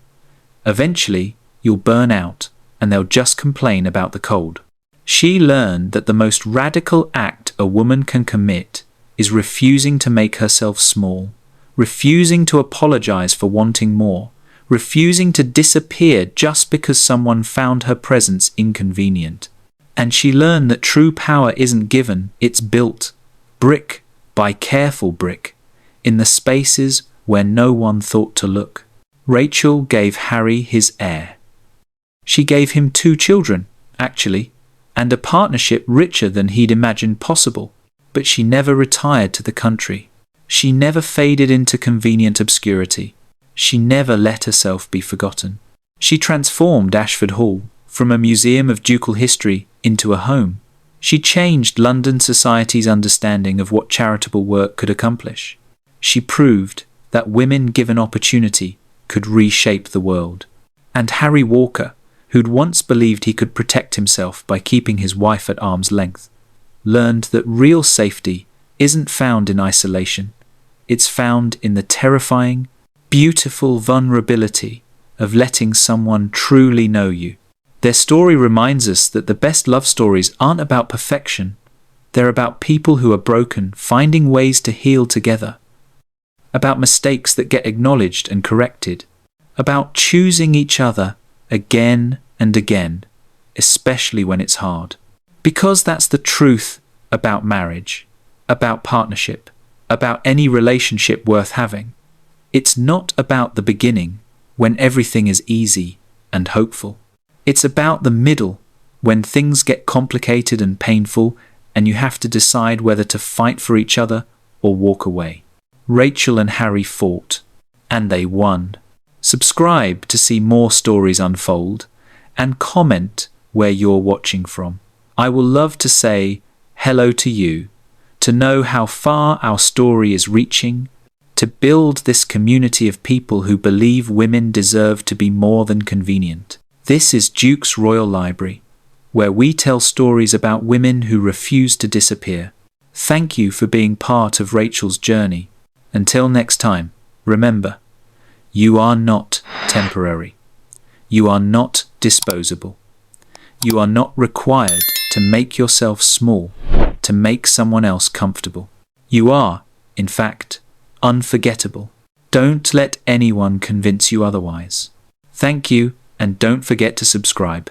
Eventually, you'll burn out and they'll just complain about the cold. She learned that the most radical act a woman can commit is refusing to make herself small, refusing to apologize for wanting more, refusing to disappear just because someone found her presence inconvenient. And she learned that true power isn't given, it's built, brick by careful brick, in the spaces where no one thought to look. Rachel gave Harry his heir. She gave him 2 children, actually, and a partnership richer than he'd imagined possible. But she never retired to the country. She never faded into convenient obscurity. She never let herself be forgotten. She transformed Ashford Hall from a museum of ducal history into a home. She changed London society's understanding of what charitable work could accomplish. She proved that women given opportunity could reshape the world. And Harry Walker, who'd once believed he could protect himself by keeping his wife at arm's length, learned that real safety isn't found in isolation. It's found in the terrifying, beautiful vulnerability of letting someone truly know you. Their story reminds us that the best love stories aren't about perfection. They're about people who are broken, finding ways to heal together. About mistakes that get acknowledged and corrected. About choosing each other again and again, especially when it's hard. Because that's the truth about marriage, about partnership, about any relationship worth having. It's not about the beginning, when everything is easy and hopeful. It's about the middle, when things get complicated and painful and you have to decide whether to fight for each other or walk away. Rachel and Harry fought, and they won. Subscribe to see more stories unfold, and comment where you're watching from. I will love to say hello to you, to know how far our story is reaching, to build this community of people who believe women deserve to be more than convenient. This is Duke's Royal Library, where we tell stories about women who refuse to disappear. Thank you for being part of Rachel's journey. Until next time, remember, you are not temporary. You are not disposable. You are not required to make yourself small to make someone else comfortable. You are, in fact, unforgettable. Don't let anyone convince you otherwise. Thank you, and don't forget to subscribe.